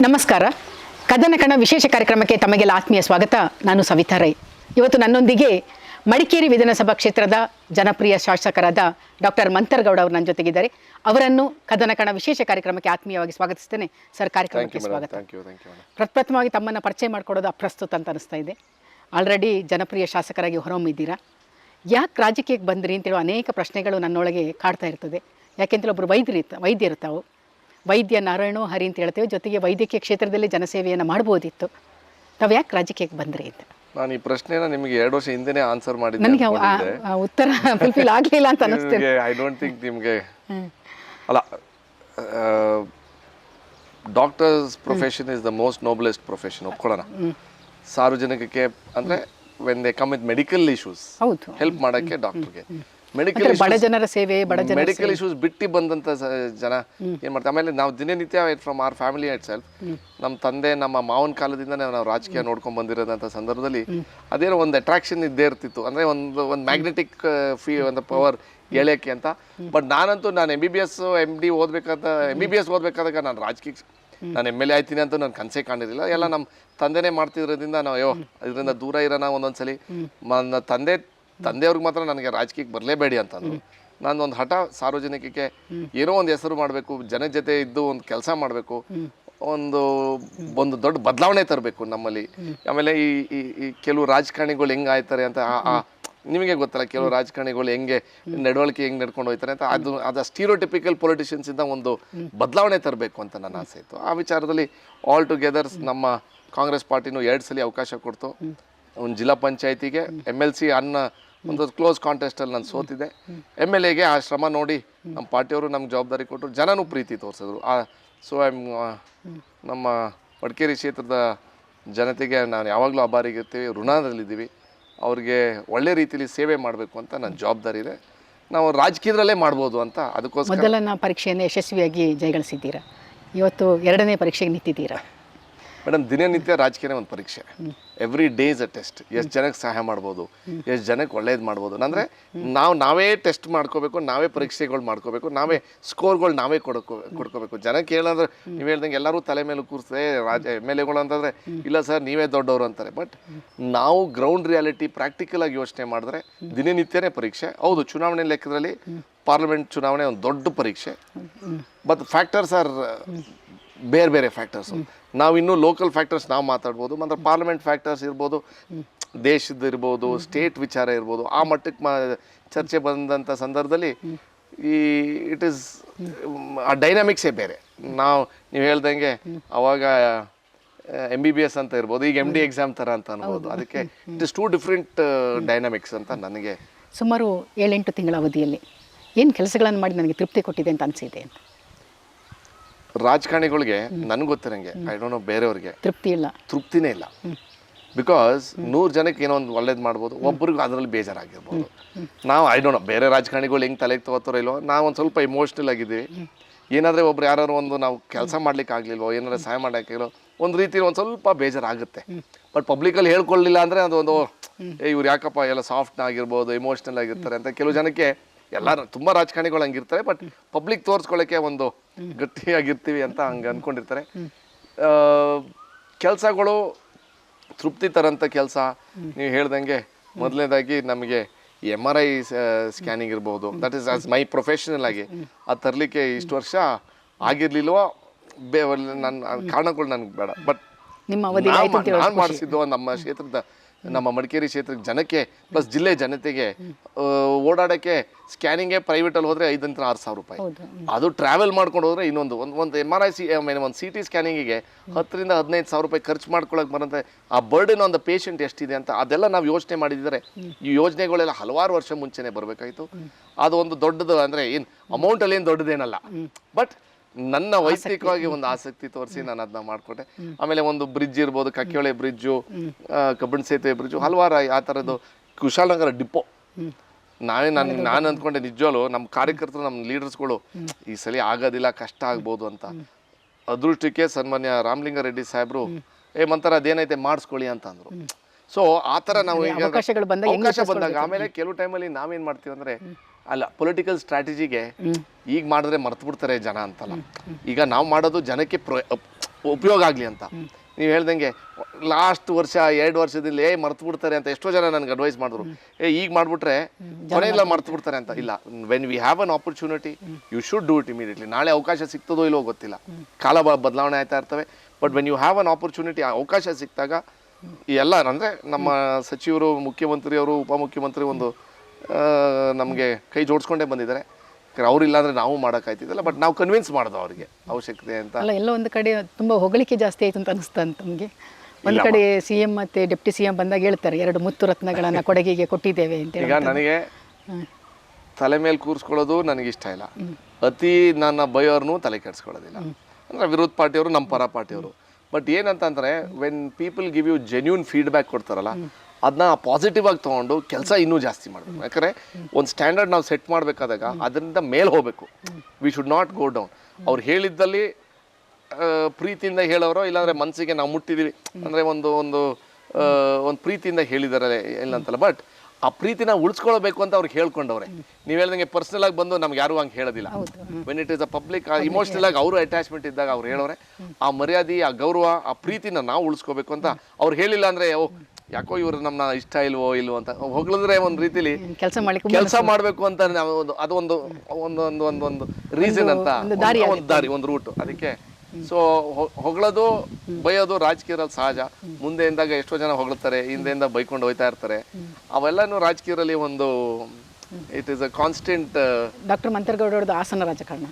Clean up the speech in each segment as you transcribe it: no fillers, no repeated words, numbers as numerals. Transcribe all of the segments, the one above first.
ನಮಸ್ಕಾರ. ಕದನಕಣ ವಿಶೇಷ ಕಾರ್ಯಕ್ರಮಕ್ಕೆ ತಮಗೆಲ್ಲ ಆತ್ಮೀಯ ಸ್ವಾಗತ. ನಾನು ಸವಿತಾ ರೈ. ಇವತ್ತು ನನ್ನೊಂದಿಗೆ ಮಡಿಕೇರಿ ವಿಧಾನಸಭಾ ಕ್ಷೇತ್ರದ ಜನಪ್ರಿಯ ಶಾಸಕರಾದ ಡಾಕ್ಟರ್ ಮಂತರ್ಗೌಡ ಅವರು ನನ್ನ ಜೊತೆಗಿದ್ದಾರೆ. ಅವರನ್ನು ಕದನಕಣ ವಿಶೇಷ ಕಾರ್ಯಕ್ರಮಕ್ಕೆ ಆತ್ಮೀಯವಾಗಿ ಸ್ವಾಗತಿಸ್ತೇನೆ. ಸರ್, ಕಾರ್ಯಕ್ರಮಕ್ಕೆ ಸ್ವಾಗತ. ಪ್ರಪ್ರಥಮವಾಗಿ ತಮ್ಮನ್ನು ಪರಿಚಯ ಮಾಡಿಕೊಡೋದು ಅಪ್ರಸ್ತುತ ಅಂತ ಅನಿಸ್ತಾ ಇದೆ. ಆಲ್ರೆಡಿ ಜನಪ್ರಿಯ ಶಾಸಕರಾಗಿ ಹೊರಹೊಮ್ಮಿದ್ದೀರಾ. ಯಾಕೆ ರಾಜಕೀಯಕ್ಕೆ ಬಂದ್ರಿ ಅಂತೇಳಿ ಅನೇಕ ಪ್ರಶ್ನೆಗಳು ನನ್ನೊಳಗೆ ಕಾಡ್ತಾ ಇರ್ತದೆ. ಯಾಕೆಂತೇಳಿ ಒಬ್ಬರು ವೈದ್ಯರು ತಾವು ವೈದ್ಯ ನಾರಾಯಣೋ ಹರಿ ಅಂತ ಹೇಳ್ತೇವೆ. ಜೊತೆಗೆ ವೈದ್ಯಕೀಯ ಕ್ಷೇತ್ರದಲ್ಲಿ ಜನಸೇವೆಯನ್ನು ಮಾಡ್ಬೋದಿತ್ತು. ತಾವು ಯಾಕೆ ರಾಜಕೀಯಕ್ಕೆ ಬಂದ್ರಿ ಅಂತ ನಾನು ಈ ಪ್ರಶ್ನೆನ ನಿಮಗೆ 2 ವರ್ಷ ಹಿಂದೆನೇ ಆನ್ಸರ್ ಮಾಡಿದ್ದೆ. ನನಗೆ ಉತ್ತರ ಫುಲ್ಫಿಲ್ ಆಗಲಿಲ್ಲ ಅಂತ ಅನಿಸ್ತದೆ. ಐ ಡೋಂಟ್ ಥಿಂಕ್ ನಿಮಗೆ ಅಲ್ಲ, doctor's profession is the most noblest profession, ಒಪ್ಕೊಳ್ಳೋಣ. ಸಾರ್ವಜನಿಕಕ್ಕೆ ಅಂದರೆ when they come with medical issues help ಮಾಡೋಕ್ಕೆ ಡಾಕ್ಟರ್ಗೆ ಬಡ ಜನರ ಸೇವೆ, ಮೆಡಿಕಲ್ ಇಶ್ಯೂಸ್ ಬಿಟ್ಟು ಬಂದಂಥ ಜನ ಏನು ಮಾಡ್ತಾರೆ. ಆಮೇಲೆ ನಾವು ದಿನನಿತ್ಯ from our family itself, ನಮ್ಮ ತಂದೆ ನಮ್ಮ ಮಾವನ ಕಾಲದಿಂದ ನಾವು ರಾಜಕೀಯ ನೋಡ್ಕೊಂಡು ಬಂದಿರೋದಂಥ ಸಂದರ್ಭದಲ್ಲಿ ಅದೇನೋ ಒಂದು ಅಟ್ರಾಕ್ಷನ್ ಇದ್ದೇ ಇರ್ತಿತ್ತು. ಅಂದರೆ ಒಂದು ಮ್ಯಾಗ್ನೆಟಿಕ್ ಒಂದು ಪವರ್ ಎಳೆಯೋಕ್ಕೆ ಅಂತ. ಬಟ್ ನಾನಂತೂ MBBS MD ಓದಬೇಕಾದಾಗ ನಾನು ರಾಜಕೀಯ ನಾನು MLA ಆಯ್ತೀನಿ ಅಂತ ನಾನು ಕನಸೇ ಕಾಣಿರಲಿಲ್ಲ. ಎಲ್ಲ ನಮ್ಮ ತಂದೆನೇ ಮಾಡ್ತಿರೋದ್ರಿಂದ ನಾವು ಇದರಿಂದ ದೂರ ಇರೋಣ. ಒಂದೊಂದ್ಸಲಿ ನನ್ನ ತಂದೆಯವ್ರಿಗೆ ಮಾತ್ರ ನನಗೆ ರಾಜಕೀಯಕ್ಕೆ ಬರಲೇಬೇಡಿ ಅಂತಂದರು. ನಾನು ಒಂದು ಹಠ, ಸಾರ್ವಜನಿಕಕ್ಕೆ ಏನೋ ಒಂದು ಹೆಸರು ಮಾಡಬೇಕು, ಜನ ಜೊತೆ ಇದ್ದು ಒಂದು ಕೆಲಸ ಮಾಡಬೇಕು, ಒಂದು ದೊಡ್ಡ ಬದಲಾವಣೆ ತರಬೇಕು ನಮ್ಮಲ್ಲಿ. ಆಮೇಲೆ ಈ ಕೆಲವು ರಾಜಕಾರಣಿಗಳು ಹೆಂಗೆ ಆಯ್ತಾರೆ ಅಂತ ನಿಮಗೆ ಗೊತ್ತಲ್ಲ, ಕೆಲವು ರಾಜಕಾರಣಿಗಳು ಹೆಂಗೆ ಹೆಂಗೆ ನಡ್ಕೊಂಡು ಹೋಗ್ತಾರೆ ಅಂತ. ಅದು ಸ್ಟೀರಿಯೋಟಿಪಿಕಲ್ ಪೊಲಿಟಿಷಿಯನ್ಸಿಂದ ಒಂದು ಬದಲಾವಣೆ ತರಬೇಕು ಅಂತ ನನ್ನ ಆಸೆ ಇತ್ತು. ಆ ವಿಚಾರದಲ್ಲಿ ಆಲ್ ಟುಗೆದರ್ ನಮ್ಮ ಕಾಂಗ್ರೆಸ್ ಪಾರ್ಟಿನೂ 2 ಸಲ ಅವಕಾಶ ಕೊಡ್ತು. ಒಂದು ಜಿಲ್ಲಾ ಪಂಚಾಯತಿಗೆ, MLC ಅನ್ನೋ ಒಂದು ಕ್ಲೋಸ್ ಕಾಂಟೆಸ್ಟಲ್ಲಿ ನಾನು ಸೋತಿದ್ದೆ. MLAಗೆ ಆ ಶ್ರಮ ನೋಡಿ ನಮ್ಮ ಪಾರ್ಟಿಯವರು ನಮ್ಗೆ ಜವಾಬ್ದಾರಿ ಕೊಟ್ಟರು, ಜನನೂ ಪ್ರೀತಿ ತೋರಿಸಿದ್ರು. ಸೊ ನಮ್ಮ ಮಡಿಕೇರಿ ಕ್ಷೇತ್ರದ ಜನತೆಗೆ ನಾನು ಯಾವಾಗಲೂ ಅಭಾರಿಗಿರ್ತೀವಿ, ಋಣದಲ್ಲಿದ್ದೀವಿ. ಅವ್ರಿಗೆ ಒಳ್ಳೆ ರೀತಿಯಲ್ಲಿ ಸೇವೆ ಮಾಡಬೇಕು ಅಂತ ನನ್ನ ಜವಾಬ್ದಾರಿ ಇದೆ. ನಾವು ರಾಜಕೀಯದಲ್ಲೇ ಮಾಡ್ಬೋದು ಅಂತ. ಅದಕ್ಕೋಸ್ಕರ ಮೊದಲನೇ ಪರೀಕ್ಷೆಯನ್ನು ಯಶಸ್ವಿಯಾಗಿ ಜಯಗಳಿಸಿದ್ದೀರಾ. ಇವತ್ತು 2ನೇ ಪರೀಕ್ಷೆಗೆ ನಿಂತಿದ್ದೀರಾ. ಮೇಡಮ್, ದಿನನಿತ್ಯ ರಾಜಕೀಯನೇ ಒಂದು ಪರೀಕ್ಷೆ. Every day is a test. ಎಷ್ಟು ಜನಕ್ಕೆ ಸಹಾಯ ಮಾಡ್ಬೋದು, ಎಷ್ಟು ಜನಕ್ಕೆ ಒಳ್ಳೇದು ಮಾಡ್ಬೋದು. ಅಂದರೆ ನಾವೇ ಟೆಸ್ಟ್ ಮಾಡ್ಕೋಬೇಕು, ನಾವೇ ಪರೀಕ್ಷೆಗಳು ಮಾಡ್ಕೋಬೇಕು, ನಾವೇ ಸ್ಕೋರ್ಗಳು ನಾವೇ ಕೊಡ್ಕೋಬೇಕು. ಜನಕ್ಕೆ ಹೇಳಂದ್ರೆ ನೀವು ಹೇಳ್ದಂಗೆ ಎಲ್ಲರೂ ತಲೆ ಮೇಲೆ ಕೂರಿಸ್ತದೆ MLAಗಳು ಅಂತಂದರೆ, ಇಲ್ಲ ಸರ್ ನೀವೇ ದೊಡ್ಡವರು ಅಂತಾರೆ. ಬಟ್ ನಾವು ಗ್ರೌಂಡ್ ರಿಯಾಲಿಟಿ ಪ್ರಾಕ್ಟಿಕಲ್ ಆಗಿ ಯೋಚನೆ ಮಾಡಿದ್ರೆ ದಿನನಿತ್ಯನೇ ಪರೀಕ್ಷೆ. ಹೌದು, ಚುನಾವಣೆ ಲೆಕ್ಕದಲ್ಲಿ ಪಾರ್ಲಿಮೆಂಟ್ ಚುನಾವಣೆ ಒಂದು ದೊಡ್ಡ ಪರೀಕ್ಷೆ. ಬಟ್ ಫ್ಯಾಕ್ಟರ್ಸ್ ಆರ್ ಬೇರೆ ಫ್ಯಾಕ್ಟರ್ಸು. ನಾವು ಇನ್ನೂ ಲೋಕಲ್ ಫ್ಯಾಕ್ಟರ್ಸ್ ನಾವು ಮಾತಾಡ್ಬೋದು, ಮತ್ತು ಪಾರ್ಲಿಮೆಂಟ್ ಫ್ಯಾಕ್ಟರ್ಸ್ ಇರ್ಬೋದು, ದೇಶದ ಇರ್ಬೋದು, ಸ್ಟೇಟ್ ವಿಚಾರ ಇರ್ಬೋದು. ಆ ಮಟ್ಟಕ್ಕೆ ಚರ್ಚೆ ಬಂದಂಥ ಸಂದರ್ಭದಲ್ಲಿ ಇಟ್ ಈಸ್ ಆ ಡೈನಾಮಿಕ್ಸೇ ಬೇರೆ. ನೀವು ಹೇಳ್ದಂಗೆ ಅವಾಗ MBBS ಅಂತ ಇರ್ಬೋದು, ಈಗ MD ಎಕ್ಸಾಮ್ ಥರ ಅಂತ ಅನ್ಬೋದು. ಅದಕ್ಕೆ ಇಟ್ ಇಸ್ 2 ಡಿಫ್ರೆಂಟ್ ಡೈನಾಮಿಕ್ಸ್ ಅಂತ ನನಗೆ. ಸುಮಾರು 7-8 ತಿಂಗಳ ಅವಧಿಯಲ್ಲಿ ಏನು ಕೆಲಸಗಳನ್ನು ಮಾಡಿ ನನಗೆ ತೃಪ್ತಿ ಕೊಟ್ಟಿದೆ ಅಂತ ಅನಿಸಿದೆ ಅಂತ. ರಾಜಕಾರಣಿಗಳಿಗೆ ನನಗೆ ಗೊತ್ತಿರಂಗೆ, ಐ ಡೋಂಟ್ ನೋ ಬೇರೆಯವ್ರಿಗೆ ತೃಪ್ತಿನೇ ಇಲ್ಲ. ಬಿಕಾಸ್ 100 ಜನಕ್ಕೆ ಏನೋ ಒಂದು ಒಳ್ಳೇದು ಮಾಡ್ಬೋದು, ಒಬ್ಬರಿಗೆ ಅದರಲ್ಲಿ ಬೇಜಾರಾಗಿರ್ಬೋದು. ನಾವು ಐ ಡೋಂಟ್ ನೋ ಬೇರೆ ರಾಜಕಾರಣಿಗಳು ಹೆಂಗೆ ತಲೆಗೆ ತಗೋತಾರೋ ಇಲ್ವೋ, ನಾವು ಒಂದು ಸ್ವಲ್ಪ ಇಮೋಷ್ನಲ್ ಆಗಿದ್ದೀವಿ. ಏನಾದರೆ ಒಬ್ರು ಯಾರು ಒಂದು ನಾವು ಕೆಲಸ ಮಾಡ್ಲಿಕ್ಕೆ ಆಗಲಿಲ್ವೋ, ಏನಾದ್ರು ಸಹಾಯ ಮಾಡೋಕ್ಕಿಲ್ಲೋ, ಒಂದು ರೀತಿ ಒಂದು ಸ್ವಲ್ಪ ಬೇಜಾರಾಗುತ್ತೆ. ಬಟ್ ಪಬ್ಲಿಕಲ್ಲಿ ಹೇಳ್ಕೊಳ್ಳಿಲ್ಲ ಅಂದರೆ ಅದೊಂದು ಇವ್ರು ಯಾಕಪ್ಪ ಎಲ್ಲ ಸಾಫ್ಟ್ ಆಗಿರ್ಬೋದು, ಇಮೋಷ್ನಲ್ ಆಗಿರ್ತಾರೆ ಅಂತ ಕೆಲವು ಜನಕ್ಕೆ. ಎಲ್ಲರೂ ತುಂಬ ರಾಜಕಾರಣಿಗಳು ಹಂಗಿರ್ತಾರೆ, ಬಟ್ ಪಬ್ಲಿಕ್ ತೋರಿಸ್ಕೊಳ್ಳೋಕ್ಕೆ ಒಂದು ಗಟ್ಟಿಯಾಗಿರ್ತೀವಿ ಅಂತ ಹಂಗೆ ಅಂದ್ಕೊಂಡಿರ್ತಾರೆ. ಕೆಲಸಗಳು ತೃಪ್ತಿ ತರೋಂಥ ಕೆಲಸ ನೀವು ಹೇಳ್ದಂಗೆ, ಮೊದಲನೇದಾಗಿ ನಮಗೆ MRI ಸ್ಕ್ಯಾನಿಂಗ್ ಇರ್ಬೋದು, that is as my professional ಆಗಿ ಅದು ತರಲಿಕ್ಕೆ ಇಷ್ಟು ವರ್ಷ ಆಗಿರಲಿಲ್ವೋ, ನನ್ನ ಕಾರಣಗಳು ನನಗೆ ಬೇಡ. ಬಟ್ ನಾನು ಮಾಡಿಸಿದ್ದು ನಮ್ಮ ಕ್ಷೇತ್ರದ, ನಮ್ಮ ಮಡಿಕೇರಿ ಕ್ಷೇತ್ರದ ಜನಕ್ಕೆ ಪ್ಲಸ್ ಜಿಲ್ಲೆ ಜನತೆಗೆ ಓಡಾಡೋಕ್ಕೆ ಸ್ಕ್ಯಾನಿಂಗೇ ಪ್ರೈವೇಟಲ್ಲಿ ಹೋದರೆ 5,000-6,000 ರೂಪಾಯಿ. ಅದು ಟ್ರಾವೆಲ್ ಮಾಡ್ಕೊಂಡು ಹೋದರೆ ಇನ್ನೊಂದು MRI ಒಂದು CT ಸ್ಕ್ಯಾನಿಂಗಿಗೆ 10,000-15,000 ರೂಪಾಯಿ ಖರ್ಚು ಮಾಡ್ಕೊಳಕ್ಕೆ ಬರುತ್ತೆ. ಆ ಬರ್ಡನ್ ಆನ್ ದ ಪೇಷಂಟ್ ಎಷ್ಟಿದೆ ಅಂತ ಅದೆಲ್ಲ ನಾವು ಯೋಚನೆ ಮಾಡಿದರೆ, ಈ ಯೋಜನೆಗಳೆಲ್ಲ ಹಲವಾರು ವರ್ಷ ಮುಂಚೆನೇ ಬರಬೇಕಾಯಿತು. ಅದು ಒಂದು ದೊಡ್ಡದು ಅಂದರೆ ಏನು ಅಮೌಂಟಲ್ಲಿ ಏನು ದೊಡ್ಡದೇನಲ್ಲ, ಬಟ್ ನನ್ನ ವೈಯಕ್ತಿಕವಾಗಿ ಒಂದು ಆಸಕ್ತಿ ತೋರಿಸಿ ನಾನು ಅದನ್ನ ಮಾಡಿಕೊಟ್ಟೆ. ಆಮೇಲೆ ಒಂದು ಬ್ರಿಡ್ಜ್ ಇರ್ಬೋದು, ಕಕ್ಕಿಹೊಳೆ ಬ್ರಿಡ್ಜು, ಕಬ್ಬಣ ಸೇತುವೆ ಬ್ರಿಡ್ಜು, ಹಲವಾರು ಆ ಥರದ್ದು. ಕುಶಾಲನಗರ ಡಿಪೋ ನಾನು ಅಂದ್ಕೊಂಡೆ ನಿಜವಾಗ್ಲೂ ನಮ್ಮ ಕಾರ್ಯಕರ್ತರು, ನಮ್ಮ ಲೀಡರ್ಸ್ಗಳು ಈ ಸಲ ಆಗೋದಿಲ್ಲ, ಕಷ್ಟ ಆಗ್ಬೋದು ಅಂತ. ಅದೃಷ್ಟಕ್ಕೆ ಸನ್ಮಾನ್ಯ ರಾಮಲಿಂಗಾರೆಡ್ಡಿ ಸಾಹೇಬರು ಮಂತರ ಅದೇನೈತೆ ಮಾಡಿಸ್ಕೊಳ್ಳಿ ಅಂತ ಅಂದರು. ಸೊ ಆ ಥರ ನಾವು ಈಗ ಅವಕಾಶ ಬಂದಾಗ, ಆಮೇಲೆ ಕೆಲವು ಟೈಮಲ್ಲಿ ನಾವೇನು ಮಾಡ್ತೀವಿ ಅಂದರೆ, ಅಲ್ಲ ಪೊಲಿಟಿಕಲ್ ಸ್ಟ್ರಾಟಜಿಗೆ ಈಗ ಮಾಡಿದ್ರೆ ಮರ್ತು ಬಿಡ್ತಾರೆ ಜನ ಅಂತಲ್ಲ. ಈಗ ನಾವು ಮಾಡೋದು ಜನಕ್ಕೆ ಉಪಯೋಗ ಆಗಲಿ ಅಂತ. ನೀವು ಹೇಳ್ದಂಗೆ ಲಾಸ್ಟ್ ವರ್ಷ 2 ವರ್ಷದಿಂದ ಮರ್ತು ಬಿಡ್ತಾರೆ ಅಂತ ಎಷ್ಟೋ ಜನ ನನಗೆ ಅಡ್ವೈಸ್ ಮಾಡಿದ್ರು. ಈಗ ಮಾಡಿಬಿಟ್ರೆ ಕೊನೆಯೆಲ್ಲ ಮರ್ತು ಬಿಡ್ತಾರೆ ಅಂತ. ಇಲ್ಲ, when we have an opportunity you should do it immediately. ನಾಳೆ ಅವಕಾಶ ಸಿಗ್ತದೋ ಇಲ್ಲೋ ಗೊತ್ತಿಲ್ಲ, ಕಾಲ ಬದಲಾವಣೆ ಆಯ್ತಾ ಇರ್ತವೆ. But when you have an opportunity, ಅವಕಾಶ ಸಿಕ್ತಾಗ ಎಲ್ಲ ಅಂದರೆ ನಮ್ಮ ಸಚಿವರು, ಮುಖ್ಯಮಂತ್ರಿಯವರು, ಉಪಮುಖ್ಯಮಂತ್ರಿ ಒಂದು ನಮಗೆ ಕೈ ಜೋಡಿಸ್ಕೊಂಡೇ ಬಂದಿದ್ದಾರೆ. ಅವ್ರಿಲ್ಲ ಅಂದರೆ ನಾವು ಮಾಡೋಕ್ಕಾಯ್ತಿದ್ದಲ್ಲ. ಬಟ್ ನಾವು ಕನ್ವಿನ್ಸ್ ಮಾಡ್ದೋ ಅವರಿಗೆ ಅವಶ್ಯಕತೆ ಅಂತ. ಅಲ್ಲ, ಎಲ್ಲ ಒಂದು ಕಡೆ ತುಂಬ ಹೊಗಳಿಕೆ ಜಾಸ್ತಿ ಆಯಿತು ಅಂತ ಅನಿಸ್ತಾ ಅಂತ ನಮಗೆ. ಒಂದು ಕಡೆ CM ಮತ್ತು ಡೆಪ್ಟಿ CM ಬಂದಾಗ ಹೇಳ್ತಾರೆ 2 ಮುತ್ತು ರತ್ನಗಳನ್ನು ಕೊಡಗಿಗೆ ಕೊಟ್ಟಿದ್ದೇವೆ ಅಂತೇಳಿ. ಈಗ ನನಗೆ ತಲೆ ಮೇಲೆ ಕೂರಿಸ್ಕೊಳ್ಳೋದು ನನಗೆ ಇಷ್ಟ ಇಲ್ಲ. ಅತಿ ನನ್ನ ಬಯೋರ್ನೂ ತಲೆ ಕೆಡಿಸ್ಕೊಳ್ಳೋದಿಲ್ಲ. ಅಂದರೆ ವಿರೋಧ ಪಾರ್ಟಿಯವರು, ನಮ್ಮ ಪರ ಪಾರ್ಟಿಯವರು. ಬಟ್ ಏನಂತಂದರೆ when people give you genuine feedback ಕೊಡ್ತಾರಲ್ಲ, ಅದನ್ನ ಪಾಸಿಟಿವ್ ಆಗಿ ತೊಗೊಂಡು ಕೆಲಸ ಇನ್ನೂ ಜಾಸ್ತಿ ಮಾಡಬೇಕು. ಯಾಕಂದರೆ ಒಂದು ಸ್ಟ್ಯಾಂಡರ್ಡ್ ನಾವು ಸೆಟ್ ಮಾಡಬೇಕಾದಾಗ ಅದರಿಂದ ಮೇಲೆ ಹೋಗಬೇಕು. We should not go down. ಅವ್ರು ಹೇಳಿದ್ದಲ್ಲಿ ಪ್ರೀತಿಯಿಂದ ಹೇಳೋರೋ, ಇಲ್ಲಾಂದರೆ ಮನಸ್ಸಿಗೆ ನಾವು ಮುಟ್ಟಿದ್ದೀವಿ ಅಂದರೆ ಒಂದು ಪ್ರೀತಿಯಿಂದ ಹೇಳಿದಾರೆ ಇಲ್ಲಂತಲ್ಲ. ಬಟ್ ಆ ಪ್ರೀತಿನ ಉಳಿಸ್ಕೊಳ್ಬೇಕು ಅಂತ ಅವ್ರಿಗೆ ಹೇಳ್ಕೊಂಡವ್ರೆ. ನೀವು ಹೇಳ್ದಂಗೆ ಪರ್ಸನಲ್ ಆಗಿ ಬಂದು ನಮ್ಗೆ ಯಾರು ಹಂಗೆ ಹೇಳೋದಿಲ್ಲ. When it is a public, emotional ಆಗಿ ಅವರು ಅಟ್ಯಾಚ್ಮೆಂಟ್ ಇದ್ದಾಗ ಅವ್ರು ಹೇಳೋರೆ. ಆ ಮರ್ಯಾದೆ, ಆ ಗೌರವ, ಆ ಪ್ರೀತಿನ ನಾವು ಉಳಿಸ್ಕೋಬೇಕು ಅಂತ ಅವ್ರು ಹೇಳಿಲ್ಲ ಅಂದರೆ, ಯಾಕೋ ಇವ್ರು ನಮ್ಮನ್ನ ಇಷ್ಟ ಇಲ್ವೋ ಅಂತ ಹೊಗಳಿದ್ರೆ ಒಂದು ರೀತಿಲಿ ಕೆಲಸ ಮಾಡಬೇಕು ಅಂತ ಅದೊಂದು ಒಂದು ರೀಸನ್ ಅಂತ, ಒಂದು ದಾರಿ, ಒಂದು ರೂಟ್. ಅದಕ್ಕೆ ಸೊ ಹೊಗಳೋದು ಬೈಯೋದು ರಾಜಕೀಯದಲ್ಲಿ ಸಹಜ. ಮುಂದೆಯಿಂದಾಗ ಎಷ್ಟೋ ಜನ ಹೊಗಳ್ತಾರೆ, ಹಿಂದೆಯಿಂದ ಬೈಕೊಂಡು ಹೋಗ್ತಾ ಇರ್ತಾರೆ. ಅವೆಲ್ಲನೂ ರಾಜಕೀಯದಲ್ಲಿ ಒಂದು it is a constant. Doctor ಮಂತರ್ಗೌಡರದ್ದು ಹಾಸನ ರಾಜಕಾರಣ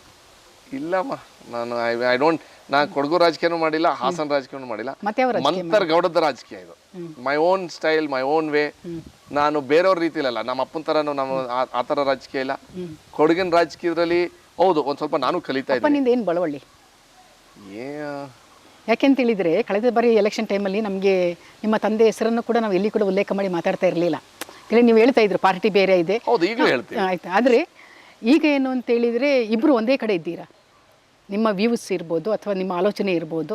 ಇಲ್ಲಮ್ಮ, ನಾನು ಕೊಡಗು ರಾಜಕೀಯನೂ ಮಾಡಿಲ್ಲ, ಹಾಸನ ರಾಜಕೀಯನೂ ಮಾಡಿಲ್ಲ. ಮಂತರ್ಗೌಡದ ರಾಜಕೀಯ ಇದು. My own style, my own way. ನಾನು ಬೇರೆಯವ್ರ ರೀತಿಲಲ್ಲ, ನಮ್ಮ ಅಪ್ಪನ ಥರನೂ ನಮ್ಮ ಆ ಥರ ರಾಜಕೀಯ ಇಲ್ಲ. ಕೊಡಗಿನ ರಾಜಕೀಯದಲ್ಲಿ ಹೌದು ಒಂದು ಸ್ವಲ್ಪ ನಾನು ಕಲಿತಾ ಇದ್ದೀನಿ. ಏನು ಬಳವಳ್ಳಿ ಯಾಕೆಂತ ಹೇಳಿದರೆ, ಕಳೆದ ಬಾರಿ ಎಲೆಕ್ಷನ್ ಟೈಮಲ್ಲಿ ನಮಗೆ ನಿಮ್ಮ ತಂದೆ ಹೆಸರನ್ನು ಕೂಡ ನಾವು ಎಲ್ಲಿ ಕೂಡ ಉಲ್ಲೇಖ ಮಾಡಿ ಮಾತಾಡ್ತಾ ಇರಲಿಲ್ಲ. ನೀವು ಹೇಳ್ತಾ ಇದ್ರು ಪಾರ್ಟಿ ಬೇರೆ ಇದೆ. ಹೌದು, ಈಗಲೂ ಹೇಳ್ತೀನಿ. ಆಯ್ತು. ಆದರೆ ಈಗ ಏನು ಅಂತ ಹೇಳಿದರೆ, ಇಬ್ಬರು ಒಂದೇ ಕಡೆ ಇದ್ದೀರಾ. ನಿಮ್ಮ ವ್ಯೂಸ್ ಇರ್ಬೋದು ಅಥವಾ ನಿಮ್ಮ ಆಲೋಚನೆ ಇರ್ಬೋದು.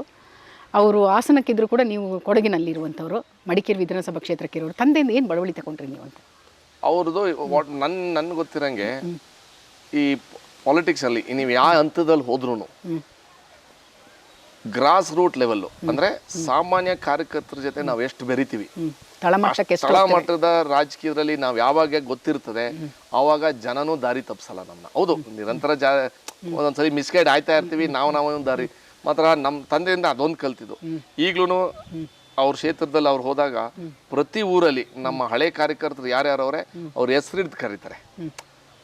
ಅವರು ಹಾಸನಕ್ಕಿದ್ರು ಕೂಡ ನೀವು ಕೊಡಗಿನಲ್ಲಿರುವಂಥವ್ರು, ಮಡಿಕೇರಿ ವಿಧಾನಸಭಾ ಕ್ಷೇತ್ರಕ್ಕೆ ಇರೋರು. ತಂದೆಯಿಂದ ಏನು ಬಳವಳಿ ತಗೊಂಡ್ರಿ ನೀವು ಅಂತ? ಅವ್ರದ್ದು ನನ್ಗೆ ಗೊತ್ತಿರಂಗೆ ಈ ಪಾಲಿಟಿಕ್ಸಲ್ಲಿ ನೀವು ಯಾವ ಹಂತದಲ್ಲಿ ಹೋದ್ರೂ ಗ್ರಾಸ್ ರೂಟ್ ಲೆವೆಲ್ಲು ಅಂದರೆ ಸಾಮಾನ್ಯ ಕಾರ್ಯಕರ್ತರ ಜೊತೆ ನಾವು ಎಷ್ಟು ಬೆರಿತೀವಿ, ತಳಮಟ್ಟದ ರಾಜಕೀಯದಲ್ಲಿ ನಾವು ಯಾವಾಗ ಗೊತ್ತಿರ್ತದೆ ಆವಾಗ ಜನನೂ ದಾರಿ ತಪ್ಪಿಸಲ್ಲ ನಮ್ಮನ್ನ. ಹೌದು, ನಿರಂತರ ಒಂದೊಂದ್ಸರಿ ಮಿಸ್ಗೈಡ್ ಆಯ್ತಾ ಇರ್ತೀವಿ, ನಾವು ದಾರಿ ಮಾತ್ರ. ನಮ್ಮ ತಂದೆಯಿಂದ ಅದೊಂದು ಕಲ್ತಿದ್ದು. ಈಗ್ಲೂ ಅವ್ರ ಕ್ಷೇತ್ರದಲ್ಲಿ ಅವ್ರು ಹೋದಾಗ ಪ್ರತಿ ಊರಲ್ಲಿ ನಮ್ಮ ಹಳೆ ಕಾರ್ಯಕರ್ತರು ಯಾರ್ಯಾರವ್ರೆ ಅವ್ರ ಹೆಸರಿಡ್ದು ಕರೀತಾರೆ.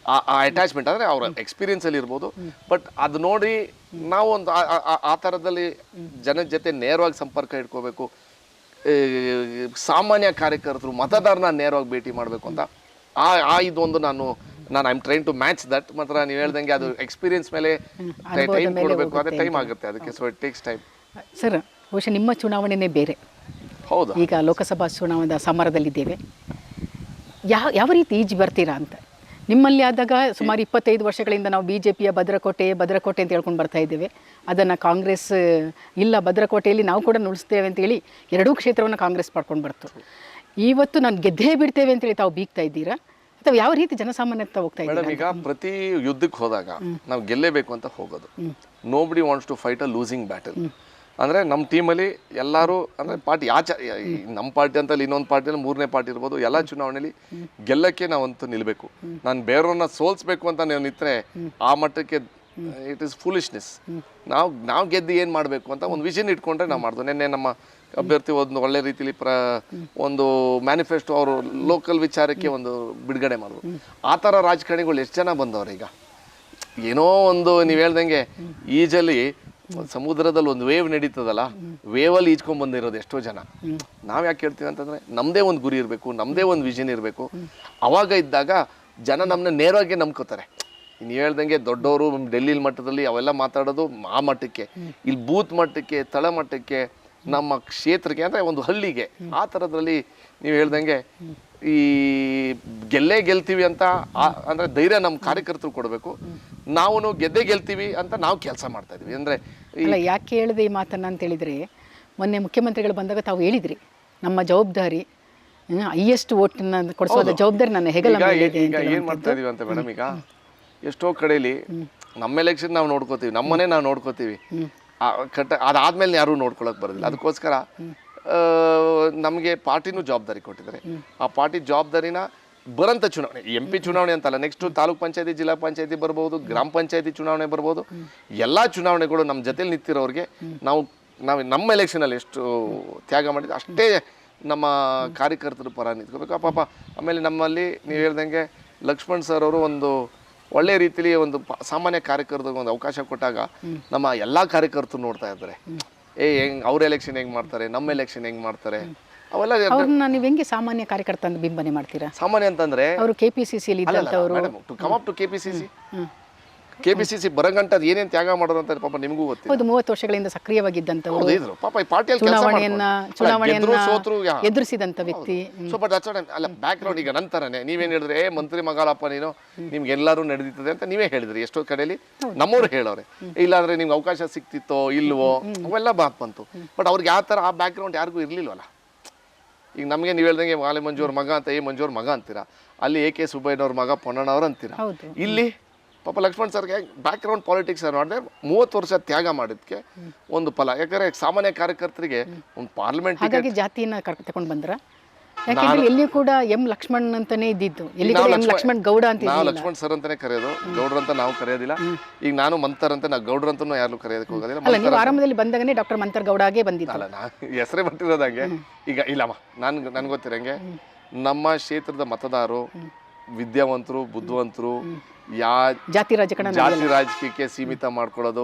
ಆ ಅಟ್ಯಾಚ್ಮೆಂಟ್ ಅಂದರೆ ಅವರ ಎಕ್ಸ್ಪೀರಿಯನ್ಸಲ್ಲಿ ಇರ್ಬೋದು. ಬಟ್ ಅದು ನೋಡಿ ನಾವು ಒಂದು ಆ ಥರದಲ್ಲಿ ಜನದ ಜೊತೆ ನೇರವಾಗಿ ಸಂಪರ್ಕ ಇಟ್ಕೋಬೇಕು. ಸಾಮಾನ್ಯ ಕಾರ್ಯಕರ್ತರು, ಮತದಾರನ ನೇರವಾಗಿ ಭೇಟಿ ಮಾಡಬೇಕು ಅಂತ ಇದೊಂದು ನಾನು I am trying to match that. ಮಾತ್ರ ನೀವು ಹೇಳ್ದಂಗೆ ಅದು ಎಕ್ಸ್ಪೀರಿಯನ್ಸ್ ಮೇಲೆ ಟೈಮ್ ಕೊಡಬೇಕು, ಅದೇ ಟೈಮ್ ಆಗುತ್ತೆ ಅದಕ್ಕೆ. So it takes time. Sir, ಬಹುಶಃ ನಿಮ್ಮ ಚುನಾವಣೆನೇ ಬೇರೆ. ಹೌದು, ಈಗ ಲೋಕಸಭಾ ಚುನಾವಣಾ ಸಮರದಲ್ಲಿದ್ದೇವೆ. ಯಾವ ರೀತಿ ಈಜಿ ಬರ್ತೀರಾ ಅಂತ? ನಿಮ್ಮಲ್ಲಿ ಆದಾಗ ಸುಮಾರು 25 ವರ್ಷಗಳಿಂದ ನಾವು BJPಯ ಭದ್ರಕೋಟೆ ಅಂತ ಹೇಳ್ಕೊಂಡು ಬರ್ತಾ ಇದ್ದೇವೆ. ಅದನ್ನು ಕಾಂಗ್ರೆಸ್ ಇಲ್ಲ, ಭದ್ರಕೋಟೆಯಲ್ಲಿ ನಾವು ಕೂಡ ನುಡಿಸ್ತೇವೆ ಅಂತೇಳಿ 2 ಕ್ಷೇತ್ರವನ್ನು ಕಾಂಗ್ರೆಸ್ ಪಡ್ಕೊಂಡು ಬರ್ತು. ಇವತ್ತು ನಾನು ಗೆದ್ದೇ ಬಿಡ್ತೇವೆ ಅಂತೇಳಿ ತಾವು ಬೀಗ್ತಾ ಇದ್ದೀರಾ ಅಥವಾ ಯಾವ ರೀತಿ ಜನಸಾಮಾನ್ಯತೆ ಹೋಗ್ತಾ ಇದ್ದೀರಾ? ಈಗ ಪ್ರತಿ ಯುದ್ಧಕ್ಕೆ ಹೋದಾಗ ನಾವು ಗೆಲ್ಲೇಬೇಕು ಅಂತ ಹೋಗೋದು. Nobody wants to fight a losing battle. ಅಂದರೆ ನಮ್ಮ ಟೀಮಲ್ಲಿ ಎಲ್ಲರೂ ಅಂದರೆ ಪಾರ್ಟಿ ನಮ್ಮ ಪಾರ್ಟಿ ಅಂತಲ್ಲಿ ಇನ್ನೊಂದು ಪಾರ್ಟಿಯಲ್ಲಿ 3ನೇ ಪಾರ್ಟಿ ಇರ್ಬೋದು, ಎಲ್ಲ ಚುನಾವಣೆಯಲ್ಲಿ ಗೆಲ್ಲಕ್ಕೆ ನಾವಂತೂ ನಿಲ್ಲಬೇಕು. ನಾನು ಬೇರೆಯವ್ರನ್ನ ಸೋಲ್ಸ್ಬೇಕು ಅಂತ ನೀವು ನಿಂತರೆ ಆ ಮಟ್ಟಕ್ಕೆ ಇಟ್ ಈಸ್ ಫೂಲಿಶ್ನೆಸ್. ನಾವು ಗೆದ್ದು ಏನು ಮಾಡಬೇಕು ಅಂತ ಒಂದು ವಿಷನ್ ಇಟ್ಕೊಂಡ್ರೆ ನಾವು ಮಾಡ್ದು. ನಿನ್ನೆ ನಮ್ಮ ಅಭ್ಯರ್ಥಿ ಒಂದು ಒಳ್ಳೆ ರೀತಿಲಿ ಒಂದು ಮ್ಯಾನಿಫೆಸ್ಟೋ ಅವರು ಲೋಕಲ್ ವಿಚಾರಕ್ಕೆ ಒಂದು ಬಿಡುಗಡೆ ಮಾಡಿದ್ರು. ಆ ಥರ ರಾಜಕಾರಣಿಗಳು ಎಷ್ಟು ಜನ ಬಂದವ್ರು. ಈಗ ಏನೋ ಒಂದು ನೀವು ಹೇಳ್ದಂಗೆ ಈಜಲ್ಲಿ ಸಮುದ್ರದಲ್ಲಿ ಒಂದು ವೇವ್ ನಡೀತದಲ್ಲ, ವೇವಲ್ಲಿ ಈಜ್ಕೊಂಡ್ ಬಂದಿರೋದು ಎಷ್ಟೋ ಜನ. ನಾವ್ ಯಾಕೆ ಹೇಳ್ತೀವಿ ಅಂತಂದ್ರೆ ನಮ್ದೇ ಒಂದು ಗುರಿ ಇರಬೇಕು, ನಮ್ದೇ ಒಂದು ವಿಷನ್ ಇರಬೇಕು. ಅವಾಗ ಇದ್ದಾಗ ಜನ ನಮ್ಮನ್ನ ನೇರವಾಗಿ ನಂಬ್ಕೋತಾರೆ. ನೀವು ಹೇಳ್ದಂಗೆ ದೊಡ್ಡವರು ಡೆಲ್ಲಿ ಮಟ್ಟದಲ್ಲಿ ಅವೆಲ್ಲ ಮಾತಾಡೋದು ಆ ಮಟ್ಟಕ್ಕೆ, ಇಲ್ಲಿ ಬೂತ್ ಮಟ್ಟಕ್ಕೆ, ತಳ ಮಟ್ಟಕ್ಕೆ, ನಮ್ಮ ಕ್ಷೇತ್ರಕ್ಕೆ ಅಂದರೆ ಒಂದು ಹಳ್ಳಿಗೆ, ಆ ಥರದ್ರಲ್ಲಿ ನೀವು ಹೇಳ್ದಂಗೆ ಈ ಗೆಲ್ತೀವಿ ಅಂತ ಅಂದರೆ ಧೈರ್ಯ ನಮ್ಮ ಕಾರ್ಯಕರ್ತರು ಕೊಡಬೇಕು. ನಾವು ಗೆಲ್ತೀವಿ ಅಂತ ನಾವು ಕೆಲಸ ಮಾಡ್ತಾ ಇದೀವಿ. ಅಂದರೆ ಯಾಕೆ ಹೇಳಿದೆ ಈ ಮಾತನ್ನ ಅಂತ ಹೇಳಿದರೆ, ಮೊನ್ನೆ ಮುಖ್ಯಮಂತ್ರಿಗಳು ಬಂದಾಗ ತಾವು ಹೇಳಿದ್ರಿ ನಮ್ಮ ಜವಾಬ್ದಾರಿ ಹೈಯೆಸ್ಟ್ ವೋಟನ್ನ ಕೊಡಿಸೋದ ಜವಾಬ್ದಾರಿ ನನ್ನ ಹೆಗಲ ಮೇಲೆ ಇದೆ ಅಂತ. ಏನು ಮಾಡ್ತಾ ಇದೀವಿ ಅಂತ ಮೇಡಮ್, ಈಗ ಎಷ್ಟೋ ಕಡೆಯಲ್ಲಿ ನಮ್ಮ ಎಲೆಕ್ಷನ್ ನಾವು ನೋಡ್ಕೋತೀವಿ, ನಮ್ಮನೆ ನಾವು ನೋಡ್ಕೋತೀವಿ. ಅದಾದ್ಮೇಲೆ ಯಾರೂ ನೋಡ್ಕೊಳಕ್ ಬರೋದಿಲ್ಲ. ಅದಕ್ಕೋಸ್ಕರ ನಮಗೆ ಪಾರ್ಟಿನೂ ಜವಾಬ್ದಾರಿ ಕೊಟ್ಟಿದ್ದಾರೆ. ಆ ಪಾರ್ಟಿ ಜವಾಬ್ದಾರಿನ ಬರೋಂಥ ಚುನಾವಣೆ, MP ಚುನಾವಣೆ ಅಂತಲ್ಲ, ನೆಕ್ಸ್ಟ್ ತಾಲೂಕ್ ಪಂಚಾಯತಿ, ಜಿಲ್ಲಾ ಪಂಚಾಯತಿ ಬರ್ಬೋದು, ಗ್ರಾಮ ಪಂಚಾಯತಿ ಚುನಾವಣೆ ಬರ್ಬೋದು. ಎಲ್ಲ ಚುನಾವಣೆಗಳು ನಮ್ಮ ಜೊತೆಲಿ ನಿಂತಿರೋರಿಗೆ ನಾವು ನಮ್ಮ ಎಲೆಕ್ಷನಲ್ಲಿ ಎಷ್ಟು ತ್ಯಾಗ ಮಾಡಿದ್ವಿ ಅಷ್ಟೇ ನಮ್ಮ ಕಾರ್ಯಕರ್ತರ ಪರ ನಿಂತ್ಕೋಬೇಕು. ಪಾಪ ಆಮೇಲೆ ನಮ್ಮಲ್ಲಿ ನೀವು ಹೇಳ್ದಂಗೆ ಲಕ್ಷ್ಮಣ್ ಸರ್ ಅವರು ಒಂದು ಒಳ್ಳೆ ರೀತಿಲಿ ಒಂದು ಸಾಮಾನ್ಯ ಕಾರ್ಯಕರ್ತರಿಗೆ ಒಂದು ಅವಕಾಶ ಕೊಟ್ಟಾಗ ನಮ್ಮ ಎಲ್ಲ ಕಾರ್ಯಕರ್ತರು ನೋಡ್ತಾ ಇದ್ದಾರೆ, ಹೆಂಗ್ ಅವ್ರ ಎಲೆಕ್ಷನ್ ಹೆಂಗ್ ಮಾಡ್ತಾರೆ, ನಮ್ಮ ಎಲೆಕ್ಷನ್ ಹೆಂಗ್ ಮಾಡ್ತಾರೆ, ಅವೆಲ್ಲ. ಅವ್ರನ್ನ ನೀವು ಹೆಂಗೆ ಸಾಮಾನ್ಯ ಕಾರ್ಯಕರ್ತ ಅಂತ ಬಿಂಬನೆ ಮಾಡ್ತೀರಾ? ಸಾಮಾನ್ಯ ಅಂತಂದ್ರೆ ಅವರು KPCC ಇದ್ದಂಥವ್ರು, to come up to KPCC ಬರಂಗಂಟ ಏನೇನು ತ್ಯಾಗ ಮಾಡೋದು ಅಂತ ಪಾಪ ನಿಮಗೂ ಗೊತ್ತಿಲ್ಲ. ಹೌದು, 30 ವರ್ಷಗಳಿಂದ ಸಕ್ರಿಯವಾಗಿದ್ದಂಥವ್ರು, ಇದ್ರು ಪಾಪ ಈ ಪಾರ್ಟಿಯಲ್ಲಿ ಚುನಾವಣೆಯನ್ನ ಸೋತ್ರು ಎದುರಿಸಿದಂಥ ವ್ಯಕ್ತಿ. ಸೊ ಬಟ್ ಅಲ್ಲ ಬ್ಯಾಕ್ ಗ್ರೌಂಡ್. ಈಗ ನಂತರನೇ ನೀವೇನು ಹೇಳಿದ್ರೆ ಮಂತ್ರಿ ಮಗಳಪ್ಪ ನೀನು, ನಿಮ್ಗೆ ಎಲ್ಲರೂ ನಡೆದಿರ್ತದೆ ಅಂತ ನೀವೇ ಹೇಳಿದ್ರಿ. ಎಷ್ಟೋ ಕಡೆಯಲ್ಲಿ ನಮ್ಮವ್ರು ಹೇಳೋರೆ, ಇಲ್ಲಾಂದ್ರೆ ನಿಮ್ಗೆ ಅವಕಾಶ ಸಿಕ್ತಿತ್ತೋ ಇಲ್ವೋ ಅವೆಲ್ಲ ಮಾತು ಬಂತು. ಬಟ್ ಅವ್ರಿಗೆ ಯಾವ ಥರ ಆ ಬ್ಯಾಕ್ ಗ್ರೌಂಡ್ ಯಾರಿಗೂ ಇರಲಿಲ್ವಲ್ಲ. ಈಗ ನಮಗೆ ನೀವು ಹೇಳ್ದಂಗೆ ಮಾಲೆ ಮಂಜೂರ್ ಮಗ ಅಂತ ಮಂಜೂರ್ ಮಗ ಅಂತೀರಾ, ಅಲ್ಲಿ AK ಸುಬ್ಬಯ್ಯನವ್ರ ಮಗ ಪೊನ್ನಣ್ಣವ್ರು ಅಂತೀರಾ. ಇಲ್ಲಿ ಪಾಪ ಲಕ್ಷ್ಮಣ್ ಸರ್ಗೆ ಬ್ಯಾಕ್ ಗ್ರೌಂಡ್ ಪಾಲಿಟಿಕ್ಸ್ ಮಾಡಿದ್ರೆ 30 ವರ್ಷ ತ್ಯಾಗ ಮಾಡಿದ್ಕೆ ಒಂದು ಫಲ. ಯಾಕಂದ್ರೆ ಸಾಮಾನ್ಯ ಕಾರ್ಯಕರ್ತರಿಗೆ ಒಂದು ಪಾರ್ಲಿಮೆಂಟ್ ಹಾಗಾಗಿ ಜಾತಿನ ತಗೊಂಡು ಬಂದ್ರ. ಯಾಕಂದ್ರೆ ಎಲ್ಲಿ ಕೂಡ ಲಕ್ಷ್ಮಣ್ ಅಂತಾನೆ ಇದ್ದಿದ್ದು, ಎಲ್ಲಿ ಲಕ್ಷ್ಮಣ್ ಗೌಡ ಅಂತ. ನಾವು ಲಕ್ಷ್ಮಣ್ ಸರ್ ಅಂತಾನೆ ಕರೆಯೋದು, ಗೌಡ್ರ ಅಂತ ನಾವು ಕರೆಯೋದಿಲ್ಲ. ಈಗ ನಾನು ಮಂತರ್ ಅಂತ, ನಾವು ಗೌಡ್ರ ಅಂತನೂ ಯಾರು ಕರೆಯೋದಕ್ಕೆ ಹೋಗೋದಿಲ್ಲ. ಅಲ್ಲ, ನೀವು ಆರಂಭದಲ್ಲಿ ಬಂದಾಗನೇ ಡಾಕ್ಟರ್ ಮಂತರ್ ಗೌಡಾಗೆ ಬಂದಿತ್ತು. ಅಲ್ಲ, ನಾ ಹೆಸರೇ ಬರ್ತಿರೋದಂಗೆ. ಈಗ ಇಲ್ಲಮ್ಮ, ನನ್ಗೆ ಗೊತ್ತಿರಂಗೆ ನಮ್ಮ ಕ್ಷೇತ್ರದ ಮತದಾರರು ವಿದ್ಯಾವಂತರು, ಬುದ್ಧಿವಂತರು, ಜಾತಿ ರಾಜಕೀಯಕ್ಕೆ ಸೀಮಿತ ಮಾಡ್ಕೊಳ್ಳೋದು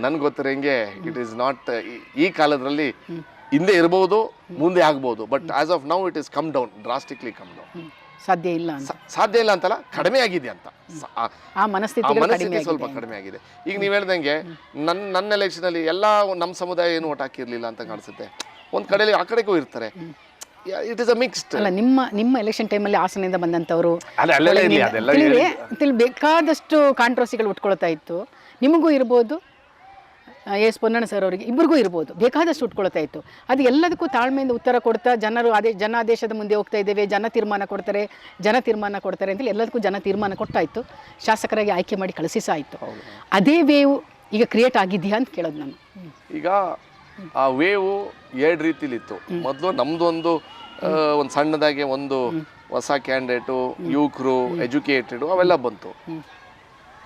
ನನ್ಗೆ ಗೊತ್ತಿರಂಗೆ ಇಟ್ ಈಸ್ ನಾಟ್. ಈ ಕಾಲದಲ್ಲಿ ಹಿಂದೆ ಇರಬಹುದು, ಮುಂದೆ ಆಗ್ಬಹುದು, but as of now it is come down, drastically come down. ಸಾಧ್ಯ ಇಲ್ಲ ಅಂತಲ್ಲ, ಕಡಿಮೆ ಆಗಿದೆ ಅಂತ. ಆ ಮನಸ್ಥಿತಿ ಸ್ವಲ್ಪ ಕಡಿಮೆ ಆಗಿದೆ. ಈಗ ನೀವು ಹೇಳ್ದಂಗೆ ನನ್ನ ಎಲೆಕ್ಷನ್ ಅಲ್ಲಿ ಎಲ್ಲ ನಮ್ಮ ಸಮುದಾಯ ಏನು ಓಟ್ ಹಾಕಿರ್ಲಿಲ್ಲ ಅಂತ ಕಾಣಿಸುತ್ತೆ. ಒಂದ್ ಕಡೆಯಲ್ಲಿ ಆ ಕಡೆಗೂ ಇರ್ತಾರೆ. It is a mixed. ಅಲ್ಲ, ನಿಮ್ಮ ಎಲೆಕ್ಷನ್ ಟೈಮಲ್ಲಿ ಹಾಸನದಿಂದ ಬಂದಂಥವ್ರು ಬೇಕಾದಷ್ಟು ಕಾಂಟ್ರವರ್ಸಿಗಳು ಉಟ್ಕೊಳ್ತಾ ಇತ್ತು. ನಿಮಗೂ ಇರ್ಬೋದು, ಎಸ್ ಪೊನ್ನಣ್ಣ ಸರ್ ಅವರಿಗೆ ಇಬ್ಬರಿಗೂ ಇರ್ಬೋದು, ಬೇಕಾದಷ್ಟು ಉಟ್ಕೊಳ್ತಾ ಇತ್ತು. ಅದು ಎಲ್ಲದಕ್ಕೂ ತಾಳ್ಮೆಯಿಂದ ಉತ್ತರ ಕೊಡ್ತಾ, ಜನರು ಜನಾದೇಶದ ಮುಂದೆ ಹೋಗ್ತಾ ಇದ್ದೇವೆ, ಜನ ತೀರ್ಮಾನ ಕೊಡ್ತಾರೆ ಅಂತೇಳಿ ಎಲ್ಲದಕ್ಕೂ ಜನ ತೀರ್ಮಾನ ಕೊಟ್ಟಾಯಿತು. ಶಾಸಕರಾಗಿ ಆಯ್ಕೆ ಮಾಡಿ ಕಳಿಸಿಸಾಯಿತು. ಅದೇ ವೇವ್ ಈಗ ಕ್ರಿಯೇಟ್ ಆಗಿದೆಯಾ ಅಂತ ಕೇಳೋದು ನಾನು. ಈಗ ಆ ವೇವು 2 ರೀತಿಲಿತ್ತು. ಮೊದಲು ನಮ್ದು ಒಂದು ಸಣ್ಣದಾಗಿ ಒಂದು ಹೊಸ ಕ್ಯಾಂಡಿಡೇಟು, ಯುವಕರು, ಎಜುಕೇಟೆಡ್ ಅವೆಲ್ಲ ಬಂತು.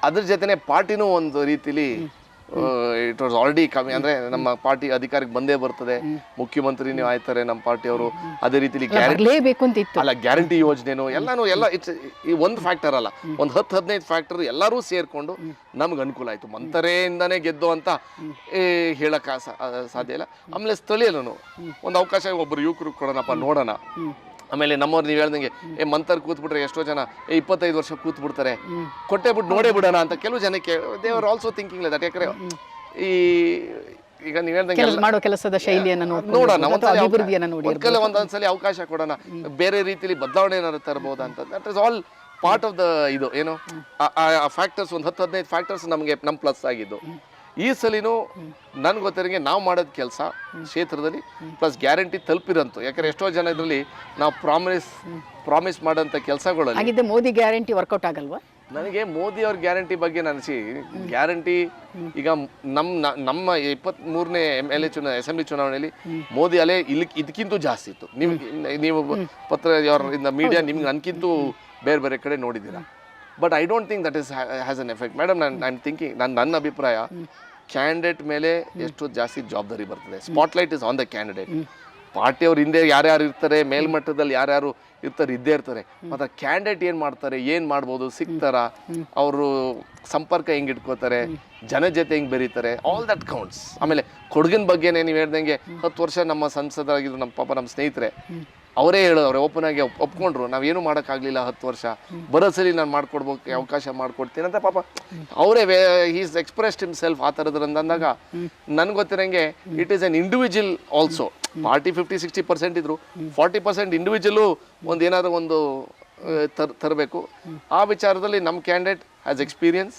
ಅದ್ರ ಜೊತೆನೆ ಪಾರ್ಟಿನೂ ಒಂದು ರೀತಿಲಿ ಇಟ್ ವಾಸ್ ಆಲ್ರೆಡಿ ಕಮ್ಮಿ. ಅಂದ್ರೆ ನಮ್ಮ ಪಾರ್ಟಿ ಅಧಿಕಾರಕ್ಕೆ ಬಂದೇ ಬರ್ತದೆ, ಮುಖ್ಯಮಂತ್ರಿನೂ ಆಯ್ತಾರೆ ನಮ್ಮ ಪಾರ್ಟಿಯವರು. ಅದೇ ರೀತಿಲಿ ಗ್ಯಾರಂಟಿ ಯೋಜನೆನೂ ಎಲ್ಲ ಇಟ್ಸ್ ಈ ಒಂದು ಫ್ಯಾಕ್ಟರ್ ಅಲ್ಲ, ಒಂದು 10-15 ಫ್ಯಾಕ್ಟರ್ ಎಲ್ಲರೂ ಸೇರ್ಕೊಂಡು ನಮ್ಗೆ ಅನುಕೂಲ ಆಯ್ತು. ಮಂತರೆಯಿಂದಾನೇ ಗೆದ್ದು ಅಂತ ಹೇಳಕ್ ಸಾಧ್ಯ ಇಲ್ಲ. ಆಮೇಲೆ ಸ್ಥಳೀಯನು ಒಂದು ಅವಕಾಶ ಒಬ್ಬರು ಯುವಕರು ಕೊಡೋಣಪ್ಪ, ನೋಡೋಣ. ಆಮೇಲೆ ನಮ್ಮವ್ರು ನೀವು ಹೇಳ್ದಂಗೆ ಮಂತರ್ ಕೂತ್ಬಿಟ್ರೆ ಎಷ್ಟೋ ಜನ 25 ವರ್ಷ ಕೂತ್ಬಿಡ್ತಾರೆ, ಕೊಟ್ಟೆ ಬಿಟ್ಟು ನೋಡೇ ಬಿಡೋಣ ಅಂತ ಕೆಲವು ಜನಕ್ಕೆ they are also thinking like that. ಯಾಕಂದ್ರೆ ಈಗ ನೀವು ಹೇಳ್ದಂಗೆ ಮಾಡೋ ಕೆಲಸದ ಶೈಲಿಯನ್ನು ನೋಡೋಣ, ಒಂದೊಂದ್ಸಲಿ ಅವಕಾಶ ಕೊಡೋಣ, ಬೇರೆ ರೀತಿಲಿ ಬದಲಾವಣೆ ಏನಾದ್ರು ತರಬಹುದಾ ಅಂತ. That is all part of the ಇದು ಏನು ಫ್ಯಾಕ್ಟರ್ಸ್. ಒಂದು 10-15 ಫ್ಯಾಕ್ಟರ್ಸ್ ನಮಗೆ ನಮ್ಮ ಪ್ಲಸ್ ಆಗಿದ್ದು. ಈ ಸಲಿನೂ ನನ್ಗೆ ಗೊತ್ತಿರಂಗೆ ನಾವು ಮಾಡೋದು ಕೆಲಸ ಕ್ಷೇತ್ರದಲ್ಲಿ ಪ್ಲಸ್ ಗ್ಯಾರಂಟಿ ತಲುಪಿರಂತು. ಯಾಕಂದ್ರೆ ಎಷ್ಟೋ ಜನ ಇದರಲ್ಲಿ ನಾವು ಪ್ರಾಮಿಸ್ ಮಾಡೋಂಥ ಕೆಲಸಗಳಲ್ಲಿ ಮೋದಿ ಗ್ಯಾರಂಟಿ ವರ್ಕೌಟ್ ಆಗಲ್ವಾ? ನನಗೆ ಮೋದಿ ಅವ್ರ ಗ್ಯಾರಂಟಿ ಬಗ್ಗೆ ಗ್ಯಾರಂಟಿ ಈಗ ನಮ್ಮ 23ನೇ MLA ಅಸೆಂಬ್ಲಿ ಚುನಾವಣೆಯಲ್ಲಿ ಮೋದಿ ಅಲೆ ಇದಕ್ಕಿಂತ ಜಾಸ್ತಿ ಇತ್ತು. ನೀವು ಪತ್ರದಿಂದ ಮೀಡಿಯಾ ನಿಮ್ಗೆ ನನ್ಕಿಂತೂ ಬೇರೆ ಬೇರೆ ಕಡೆ ನೋಡಿದ್ದೀರಾ. But I don't think that is has an effect. Madam, I am thinking, ನನ್ನ ಅಭಿಪ್ರಾಯ ಕ್ಯಾಂಡಿಡೇಟ್ ಮೇಲೆ ಎಷ್ಟು ಜಾಸ್ತಿ ಜವಾಬ್ದಾರಿ ಬರ್ತದೆ. Spotlight is on the candidate. ಪಾರ್ಟಿಯವ್ರ ಹಿಂದೆ ಯಾರ್ಯಾರು ಇರ್ತಾರೆ, ಮೇಲ್ಮಟ್ಟದಲ್ಲಿ ಯಾರ್ಯಾರು ಇದ್ದೇ ಇರ್ತಾರೆ. ಮತ್ತು ಕ್ಯಾಂಡಿಡೇಟ್ ಏನು ಮಾಡ್ತಾರೆ, ಏನು ಮಾಡ್ಬೋದು, ಸಿಗ್ತಾರ, ಅವರು ಸಂಪರ್ಕ ಹೆಂಗೆ ಇಟ್ಕೋತಾರೆ, ಜನ ಜೊತೆ ಹೆಂಗೆ ಬೆರೀತಾರೆ, ಆಲ್ ದಟ್ ಕೌಂಟ್ಸ್. ಆಮೇಲೆ ಕೊಡಗಿನ ಬಗ್ಗೆನೇ ನೀವು ಹೇಳ್ದಂಗೆ 10 ವರ್ಷ ನಮ್ಮ ಸಂಸದರಾಗಿದ್ರು ನಮ್ಮ ಸ್ನೇಹಿತರೆ ಅವರೇ ಹೇಳೋರು, ಓಪನ್ ಆಗಿ ಒಪ್ಕೊಂಡ್ರು, ನಾವೇನು ಮಾಡೋಕ್ಕಾಗಲಿಲ್ಲ 10 ವರ್ಷ, ಬರೋ ಸರಿ ನಾನು ಮಾಡ್ಕೊಡ್ಬೇಕು, ಅವಕಾಶ ಮಾಡ್ಕೊಡ್ತೀನಿ ಅಂತ ಪಾಪ ಅವರೇ ಈಸ್ ಎಕ್ಸ್ಪ್ರೆಸ್ಡ್ ಹಿಮ್ಸೆಲ್ಫ್ ಆ ಥರದ್ರಿಂದ ಅಂದಾಗ ನನ್ಗೆ ಗೊತ್ತಿರಂಗೆ it is an individual also. Party 50-60% ಇದ್ರು, 40% ಇಂಡಿವಿಜುವಲು ಏನಾದರೂ ಒಂದು ತರಬೇಕು. ಆ ವಿಚಾರದಲ್ಲಿ ನಮ್ಮ ಕ್ಯಾಂಡಿಡೇಟ್ ಹ್ಯಾಸ್ ಎಕ್ಸ್ಪೀರಿಯನ್ಸ್.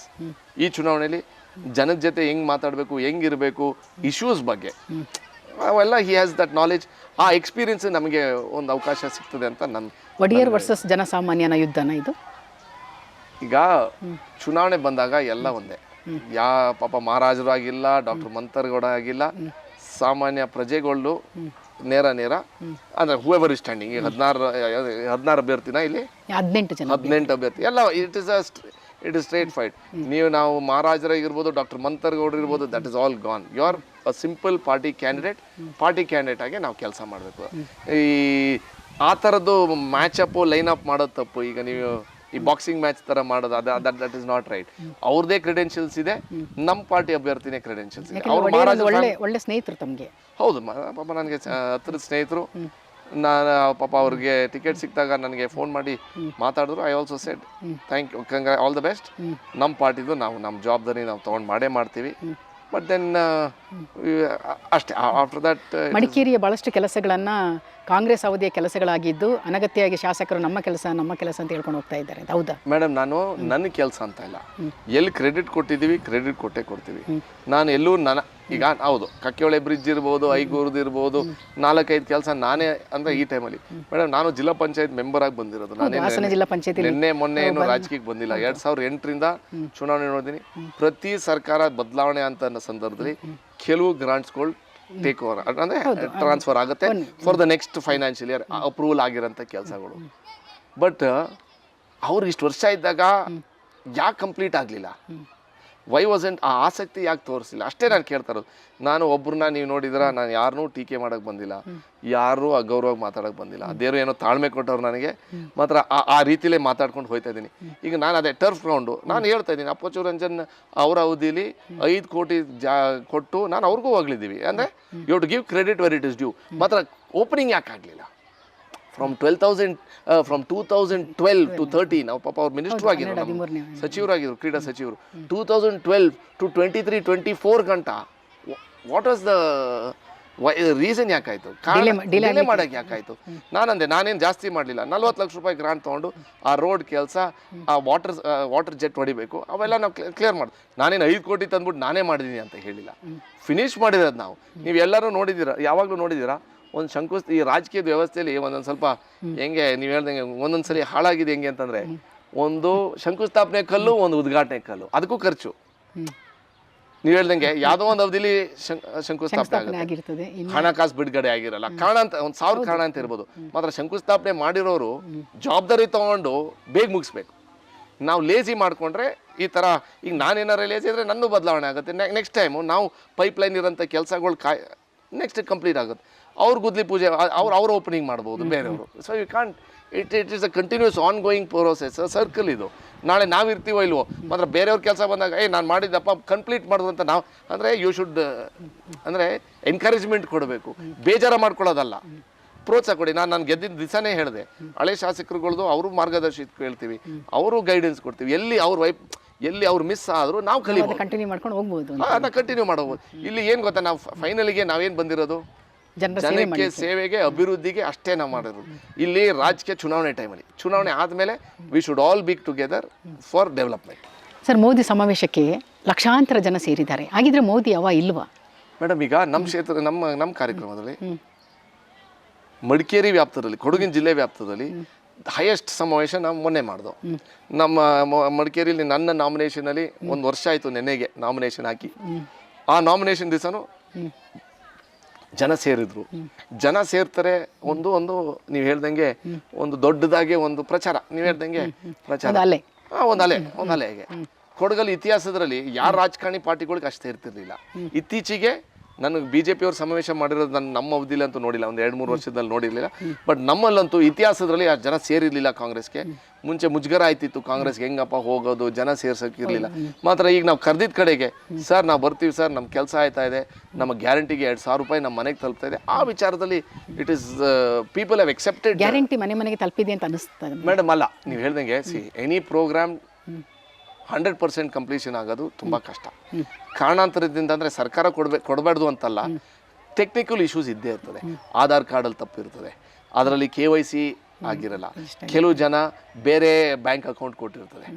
ಈ ಚುನಾವಣೆಯಲ್ಲಿ ಜನದ ಜೊತೆ ಹೆಂಗೆ ಮಾತಾಡಬೇಕು, ಹೆಂಗಿರಬೇಕು, ಇಶ್ಯೂಸ್ ಬಗ್ಗೆ ಅವೆಲ್ಲ ಹಿ ಹ್ಯಾಸ್ ದಟ್ ನಾಲೆಜ್. ಆ ಎಕ್ಸ್ಪೀರಿಯನ್ಸ್ ನಮಗೆ ಒಂದು ಅವಕಾಶ ಸಿಗ್ತದೆ ಅಂತ ನನ್ನ. ಒಡೆಯರ್ ವರ್ಸಸ್ ಜನಸಾಮಾನ್ಯನ ಯುದ್ಧನ ಇದು. ಈಗ ಚುನಾವಣೆ ಬಂದಾಗ ಎಲ್ಲ ಒಂದೇ. ಪಾಪ ಮಹಾರಾಜರು ಆಗಿಲ್ಲ, ಡಾಕ್ಟರ್ ಮಂತರ್ಗೌಡ ಆಗಿಲ್ಲ, ಸಾಮಾನ್ಯ ಪ್ರಜೆಗಳು ನೇರ ಅಂದ್ರೆ ಹೂಎವರ್ ಇಸ್ ಸ್ಟ್ಯಾಂಡಿಂಗ್. ಈಗ 16 ಅಭ್ಯರ್ಥಿನ ಇಲ್ಲಿ 18 ಅಭ್ಯರ್ಥಿ ಎಲ್ಲ ಇಟ್ ಇಸ್ ಸ್ಟ್ರೇಟ್ ಫೈಟ್. ನಾವು ಮಹಾರಾಜರಾಗಿರ್ಬೋದು, ಡಾಕ್ಟರ್ ಮಂತರ್ಗೌಡರು ಇರ್ಬೋದು, that is all gone. You are a simple party candidate ಆಗಿ ನಾವು ಕೆಲಸ ಮಾಡಬೇಕು. ಆ ಥರದ್ದು ಮ್ಯಾಚ್ ಅಪ್ ಲೈನ್ ಅಪ್ ಮಾಡೋದು ತಪ್ಪು. ಈಗ ನೀವು ಈ ಬಾಕ್ಸಿಂಗ್ ಮ್ಯಾಚ್ ತರ ಮಾಡೋದು ದಟ್ ಇಸ್ ನಾಟ್ ರೈಟ್. ಅವ್ರದೇ ಕ್ರೆಡೆನ್ಷಿಯಲ್ಸ್ ಇದೆ, ನಮ್ಮ ಪಾರ್ಟಿ ಅಭ್ಯರ್ಥಿನೇ ಕ್ರೆಡೆನ್ಷಿಯಲ್ಸ್ ಇದೆ. ಒಳ್ಳೆ ಸ್ನೇಹಿತರು ತಮಗೆ. ಹೌದು, ಪಾಪ ನನಗೆ ಹತ್ತಿರದ ಸ್ನೇಹಿತರು. ನಾನು ಪಾಪ ಅವ್ರಿಗೆ ಟಿಕೆಟ್ ಸಿಕ್ಕಿದಾಗ ನನಗೆ ಫೋನ್ ಮಾಡಿ ಮಾತಾಡಿದ್ರು. I also said thank you, all the best. ನಮ್ಮ ಪಾರ್ಟಿದು ನಮ್ಮ ಜವಾಬ್ದಾರಿ ನಾವು ತೊಗೊಂಡು ಮಾಡ್ತೀವಿ. ಬಟ್ ದೆನ್ ಅಷ್ಟೇ. ಆಫ್ಟರ್ ದಟ್ ಮಡಿಕೇರಿಯ ಭಾಳಷ್ಟು ಕೆಲಸಗಳನ್ನು ಕಾಂಗ್ರೆಸ್ ಅವಧಿಯ ಕೆಲಸಗಳಾಗಿದ್ದು ಅನಗತ್ಯವಾಗಿ ಶಾಸಕರು ನಮ್ಮ ಕೆಲಸ ಅಂತ ಹೇಳ್ಕೊಂಡು ಹೋಗ್ತಾ ಇದ್ದಾರೆ. ಹೌದಾ ಮೇಡಮ್? ನಾನು ನನ್ನ ಕೆಲಸ ಅಂತ ಇಲ್ಲ, ಎಲ್ಲಿ ಕ್ರೆಡಿಟ್ ಕೊಟ್ಟಿದ್ದೀವಿ ಕ್ರೆಡಿಟ್ ಕೊಡ್ತೀವಿ. ನಾನು ಎಲ್ಲೂ ಈಗ ಹೌದು, ಕಕ್ಕಿಹೊಳೆ ಬ್ರಿಡ್ಜ್ ಇರ್ಬೋದು, ಐಗೂರ್ದು ಇರ್ಬೋದು, 4-5 ಕೆಲಸ ನಾನೇ ಅಂದರೆ ಈ ಟೈಮಲ್ಲಿ. ಮೇಡಮ್, ನಾನು ಜಿಲ್ಲಾ ಪಂಚಾಯತ್ ಮೆಂಬರ್ ಆಗಿ ಬಂದಿರೋದು. ಹಾಸನ ಜಿಲ್ಲಾ ಪಂಚಾಯತ್ ಮೊನ್ನೆ ಏನು ರಾಜಕೀಯಕ್ಕೆ ಬಂದಿಲ್ಲ. 2008ರಿಂದ ಚುನಾವಣೆ ನೋಡಿದ್ದೀನಿ. ಪ್ರತಿ ಸರ್ಕಾರ ಬದಲಾವಣೆ ಅಂತ ಸಂದರ್ಭದಲ್ಲಿ ಕೆಲವು ಗ್ರಾಂಟ್ಸ್ಗಳು ಟೇಕ್ ಓವರ್ ಅಂದರೆ ಟ್ರಾನ್ಸ್ಫರ್ ಆಗುತ್ತೆ for the next financial year, approval ಆಗಿರೋಂಥ ಕೆಲಸಗಳು. ಬಟ್ ಅವ್ರು ಇಷ್ಟು ವರ್ಷ ಇದ್ದಾಗ ಯಾಕೆ ಕಂಪ್ಲೀಟ್ ಆಗಲಿಲ್ಲ? ವೈ ವಾಸಂಟ್ ಆ ಆಸಕ್ತಿ ಯಾಕೆ ತೋರಿಸಿಲ್ಲ? ಅಷ್ಟೇ ನಾನು ಕೇಳ್ತಾ ಇರೋದು. ನಾನು ಒಬ್ಬರನ್ನ ನೀವು ನೋಡಿದ್ರ, ನಾನು ಯಾರನ್ನೂ ಟೀಕೆ ಮಾಡೋಕ್ಕೆ ಬಂದಿಲ್ಲ, ಯಾರೂ ಅಗೌರವಾಗಿ ಮಾತಾಡೋಕ್ಕೆ ಬಂದಿಲ್ಲ. ದೇವರು ಏನೋ ತಾಳ್ಮೆ ಕೊಟ್ಟವ್ರು ನನಗೆ ಮಾತ್ರ ಆ ರೀತಿಲೇ ಮಾತಾಡ್ಕೊಂಡು ಹೋಗ್ತಾ ಇದ್ದೀನಿ. ಈಗ ನಾನು ಅದೇ ಟರ್ಫ್ ಗ್ರೌಂಡು ನಾನು ಹೇಳ್ತಾ ಇದ್ದೀನಿ. ಅಪ್ಪಚ್ಚು ರಂಜನ್ ಅವರ ಅವಧಿಲಿ 5 ಕೋಟಿ ಕೊಟ್ಟು ನಾನು ಅವ್ರಿಗೂ ಹೋಗ್ಲಿದ್ದೀವಿ. ಅಂದರೆ you to give credit where it is due. ಮಾತ್ರ ಓಪನಿಂಗ್ ಯಾಕೆ ಆಗಲಿಲ್ಲ? ಫ್ರಮ್ 2012 to 13 ನಾವು ಪಾಪ ಅವ್ರು ಮಿನಿಸ್ಟರ್ ಆಗಿದ್ರು, ಸಚಿವರಾಗಿದ್ರು, ಕ್ರೀಡಾ ಸಚಿವರು. 2012 to 23-24 ಗಂಟ ವಾಟ್ ವಾಸ್ ದ ರೀಸನ್? ಯಾಕಾಯ್ತು? ಡಿಲೇ ಮಾಡೋಕ್ಕೆ ಯಾಕಾಯ್ತು? ನಾನೇನು ಜಾಸ್ತಿ ಮಾಡಲಿಲ್ಲ. 40 ಲಕ್ಷ ರೂಪಾಯಿ ಗ್ರಾಂಟ್ ತೊಗೊಂಡು ಆ ರೋಡ್ ಕೆಲಸ, ಆ ವಾಟರ್ ಜೆಟ್ ಹೊಡಿಬೇಕು, ಅವೆಲ್ಲ ನಾವು ಕ್ಲಿಯರ್ ಮಾಡಿ. ನಾನೇನು 5 ಕೋಟಿ ತಂದ್ಬಿಟ್ಟು ನಾನೇ ಮಾಡಿದ್ದೀನಿ ಅಂತ ಹೇಳಿಲ್ಲ, ಫಿನಿಶ್ ಮಾಡಿರೋದು ನಾವು. ನೀವೆಲ್ಲರೂ ನೋಡಿದ್ದೀರಾ, ಯಾವಾಗಲೂ ನೋಡಿದ್ದೀರಾ. ಒಂದು ಈ ರಾಜಕೀಯದ ವ್ಯವಸ್ಥೆಯಲ್ಲಿ ಒಂದೊಂದು ಸ್ವಲ್ಪ ಹೆಂಗೆ ನೀವು ಹೇಳ್ದಂಗೆ ಒಂದೊಂದ್ಸಲಿ ಹಾಳಾಗಿದೆ. ಹೆಂಗೆ ಅಂತಂದರೆ, ಒಂದು ಶಂಕುಸ್ಥಾಪನೆ ಕಲ್ಲು, ಒಂದು ಉದ್ಘಾಟನೆ ಕಲ್ಲು, ಅದಕ್ಕೂ ಖರ್ಚು. ನೀವು ಹೇಳ್ದಂಗೆ ಯಾವುದೋ ಒಂದು ಅವಧಿಲಿ ಶಂಕುಸ್ಥಾಪನೆ ಆಗಿರ್ತದೆ, ಹಣಕಾಸು ಬಿಡುಗಡೆ ಆಗಿರಲ್ಲ. ಕಾರಣ ಅಂತ 1000 ಕಾರಣ ಅಂತ ಇರ್ಬೋದು. ಮಾತ್ರ ಶಂಕುಸ್ಥಾಪನೆ ಮಾಡಿರೋರು ಜವಾಬ್ದಾರಿ ತೊಗೊಂಡು ಬೇಗ ಮುಗಿಸ್ಬೇಕು. ನಾವು ಲೇಜಿ ಮಾಡಿಕೊಂಡ್ರೆ ಈ ಥರ. ಈಗ ನಾನೇನಾರು ಲೇಜಿ ಇದ್ದರೆ ನನ್ನೂ ಬದಲಾವಣೆ ಆಗುತ್ತೆ. ನೆಕ್ಸ್ಟ್ ಟೈಮು ನಾವು ಪೈಪ್ಲೈನ್ ಇರೋಂಥ ಕೆಲಸಗಳು ನೆಕ್ಸ್ಟ್ ಕಂಪ್ಲೀಟ್ ಆಗುತ್ತೆ. ಅವ್ರ ಗುದ್ಲಿ ಪೂಜೆ ಅವ್ರ ಓಪನಿಂಗ್ ಮಾಡ್ಬೋದು ಬೇರೆಯವರು. So you can't it is a continuous on going process, circle ಇದು. ನಾಳೆ ನಾವು ಇರ್ತೀವೋ ಇಲ್ವೋ, ಮಾತ್ರ ಬೇರೆಯವ್ರ ಕೆಲಸ ಬಂದಾಗ ನಾನು ಮಾಡಿದ್ದಪ್ಪ ಕಂಪ್ಲೀಟ್ ಮಾಡೋದು ಅಂತ ನಾವು ಅಂದರೆ ಯು ಶುಡ್ ಅಂದರೆ ಎನ್ಕರೇಜ್ಮೆಂಟ್ ಕೊಡಬೇಕು, ಬೇಜಾರ ಮಾಡ್ಕೊಳ್ಳೋದಲ್ಲ, ಪ್ರೋತ್ಸಾಹ ಕೊಡಿ. ನಾನು ಗೆದ್ದಿದ್ದ ದಿವಸನೇ ಹೇಳಿದೆ, ಹಳೆ ಶಾಸಕರುಗಳದ್ದು ಅವರು ಮಾರ್ಗದರ್ಶಿ ಕೇಳ್ತೀವಿ, ಅವರು ಗೈಡೆನ್ಸ್ ಕೊಡ್ತೀವಿ. ಎಲ್ಲಿ ಅವ್ರು ಮಿಸ್ ಆದರೂ ನಾವು ಕಲಿಬೋದು, ಕಂಟಿನ್ಯೂ ಮಾಡ್ಕೊಂಡು ಹೋಗ್ಬೋದು, ಅದನ್ನ ಕಂಟಿನ್ಯೂ ಮಾಡ್ಬೋದು. ಇಲ್ಲಿ ಏನು ಗೊತ್ತಾ, ನಾವು ಫೈನಲಿಗೆ ನಾವೇನು ಬಂದಿರೋದು ಜನಕ್ಕೆ ಸೇವೆಗೆ, ಅಭಿವೃದ್ಧಿಗೆ ಅಷ್ಟೇ ನಾವು ಮಾಡಿರೋದು. ಇಲ್ಲಿ ರಾಜಕೀಯ ಚುನಾವಣೆ ಟೈಮಲ್ಲಿ, ಚುನಾವಣೆ ಆದಮೇಲೆ we should all B together for development. Sir, Modi ಸಮಾವೇಶಕ್ಕೆ ಲಕ್ಷಾಂತರ ಜನ ಸೇರಿದ್ದಾರೆ. ಹಾಗಿದ್ರೆ ಮೋದಿ ಇಲ್ವಾ? ಮೇಡಮ್, ಈಗ ನಮ್ಮ ಕ್ಷೇತ್ರ ನಮ್ಮ ಕಾರ್ಯಕ್ರಮದಲ್ಲಿ ಮಡಿಕೇರಿ ವ್ಯಾಪ್ತದಲ್ಲಿ, ಕೊಡಗಿನ ಜಿಲ್ಲೆ ವ್ಯಾಪ್ತದಲ್ಲಿ ಹೈಯೆಸ್ಟ್ ಸಮಾವೇಶ ನಾವು ಮೊನ್ನೆ ಮಾಡಿದೋ. ನಮ್ಮ ಮಡಿಕೇರಿಯಲ್ಲಿ ನನ್ನ ನಾಮಿನೇಷನಲ್ಲಿ 1 ವರ್ಷ ಆಯಿತು, ನೆನ್ನೆಗೆ ನಾಮಿನೇಷನ್ ಹಾಕಿ. ಆ ನಾಮಿನೇಷನ್ ದಿವಸನೂ ಜನ ಸೇರಿದ್ರು. ಜನ ಸೇರ್ತಾರೆ. ಒಂದು ನೀವು ಹೇಳ್ದಂಗೆ ಒಂದು ದೊಡ್ಡದಾಗಿ ಒಂದು ಪ್ರಚಾರ, ನೀವು ಹೇಳ್ದಂಗೆ ಪ್ರಚಾರ, ಒಂದು ಅಲೆಗೆ. ಕೊಡಗಲ್ಲಿ ಇತಿಹಾಸದಲ್ಲಿ ಯಾರ ರಾಜಕಾರಣಿ ಪಾರ್ಟಿಗಳಿಗೆ ಅಷ್ಟೇ ಇರ್ತಿರ್ಲಿಲ್ಲ. ಇತ್ತೀಚೆಗೆ ನನಗೆ BJP ಅವ್ರು ಸಮಾವೇಶ ಮಾಡಿರೋದು ನಮ್ಮ ಅವಧಿಲಿ ಅಂತೂ ನೋಡಿಲ್ಲ, ಒಂದು 2-3 ವರ್ಷದಲ್ಲಿ ನೋಡಿರಲಿಲ್ಲ. ಬಟ್ ನಮ್ಮಲ್ಲಂತೂ ಇತಿಹಾಸದಲ್ಲಿ ಆ ಜನ ಸೇರಿರಲಿಲ್ಲ ಕಾಂಗ್ರೆಸ್ಗೆ. ಮುಂಚೆ ಮುಜುಗರ ಆಯ್ತಿತ್ತು ಕಾಂಗ್ರೆಸ್ಗೆ, ಹೆಂಗಪ್ಪ ಹೋಗೋದು, ಜನ ಸೇರ್ಸೋಕ್ಕಿರಲಿಲ್ಲ. ಮಾತ್ರ ಈಗ ನಾವು ಕರೆದಿದ್ದ ಕಡೆಗೆ, ಸರ್ ನಾವು ಬರ್ತೀವಿ ಸರ್, ನಮ್ಮ ಕೆಲಸ ಆಯ್ತಾ ಇದೆ, ನಮ್ಮ ಗ್ಯಾರಂಟಿಗೆ 2000 ರೂಪಾಯಿ ನಮ್ಮ ಮನೆಗೆ ತಲುಪ್ತಾ ಇದೆ. ಆ ವಿಚಾರದಲ್ಲಿ it is people have accepted. Guarantee ಮನೆಗೆ ತಲುಪಿದೆ ಅಂತ ಅನಿಸ್ತದೆ ಮೇಡಮ್. ಅಲ್ಲ, ನೀವು ಹೇಳ್ದಂಗೆ ಎನಿ ಪ್ರೋಗ್ರಾಮ್ 100% ಕಂಪ್ಲೀಷನ್ ಆಗೋದು ತುಂಬ ಕಷ್ಟ. ಕಾರಣಾಂತರದಿಂದ, ಅಂದರೆ ಸರ್ಕಾರ ಕೊಡಬಾರ್ದು ಅಂತಲ್ಲ, ಟೆಕ್ನಿಕಲ್ ಇಶ್ಯೂಸ್ ಇದ್ದೇ ಇರ್ತದೆ. ಆಧಾರ್ ಕಾರ್ಡಲ್ಲಿ ತಪ್ಪಿರ್ತದೆ, ಅದರಲ್ಲಿ KYC ಆಗಿರಲ್ಲ, ಕೆಲವು ಜನ ಬೇರೆ ಬ್ಯಾಂಕ್ ಅಕೌಂಟ್ ಕೊಟ್ಟಿರ್ತದೆ,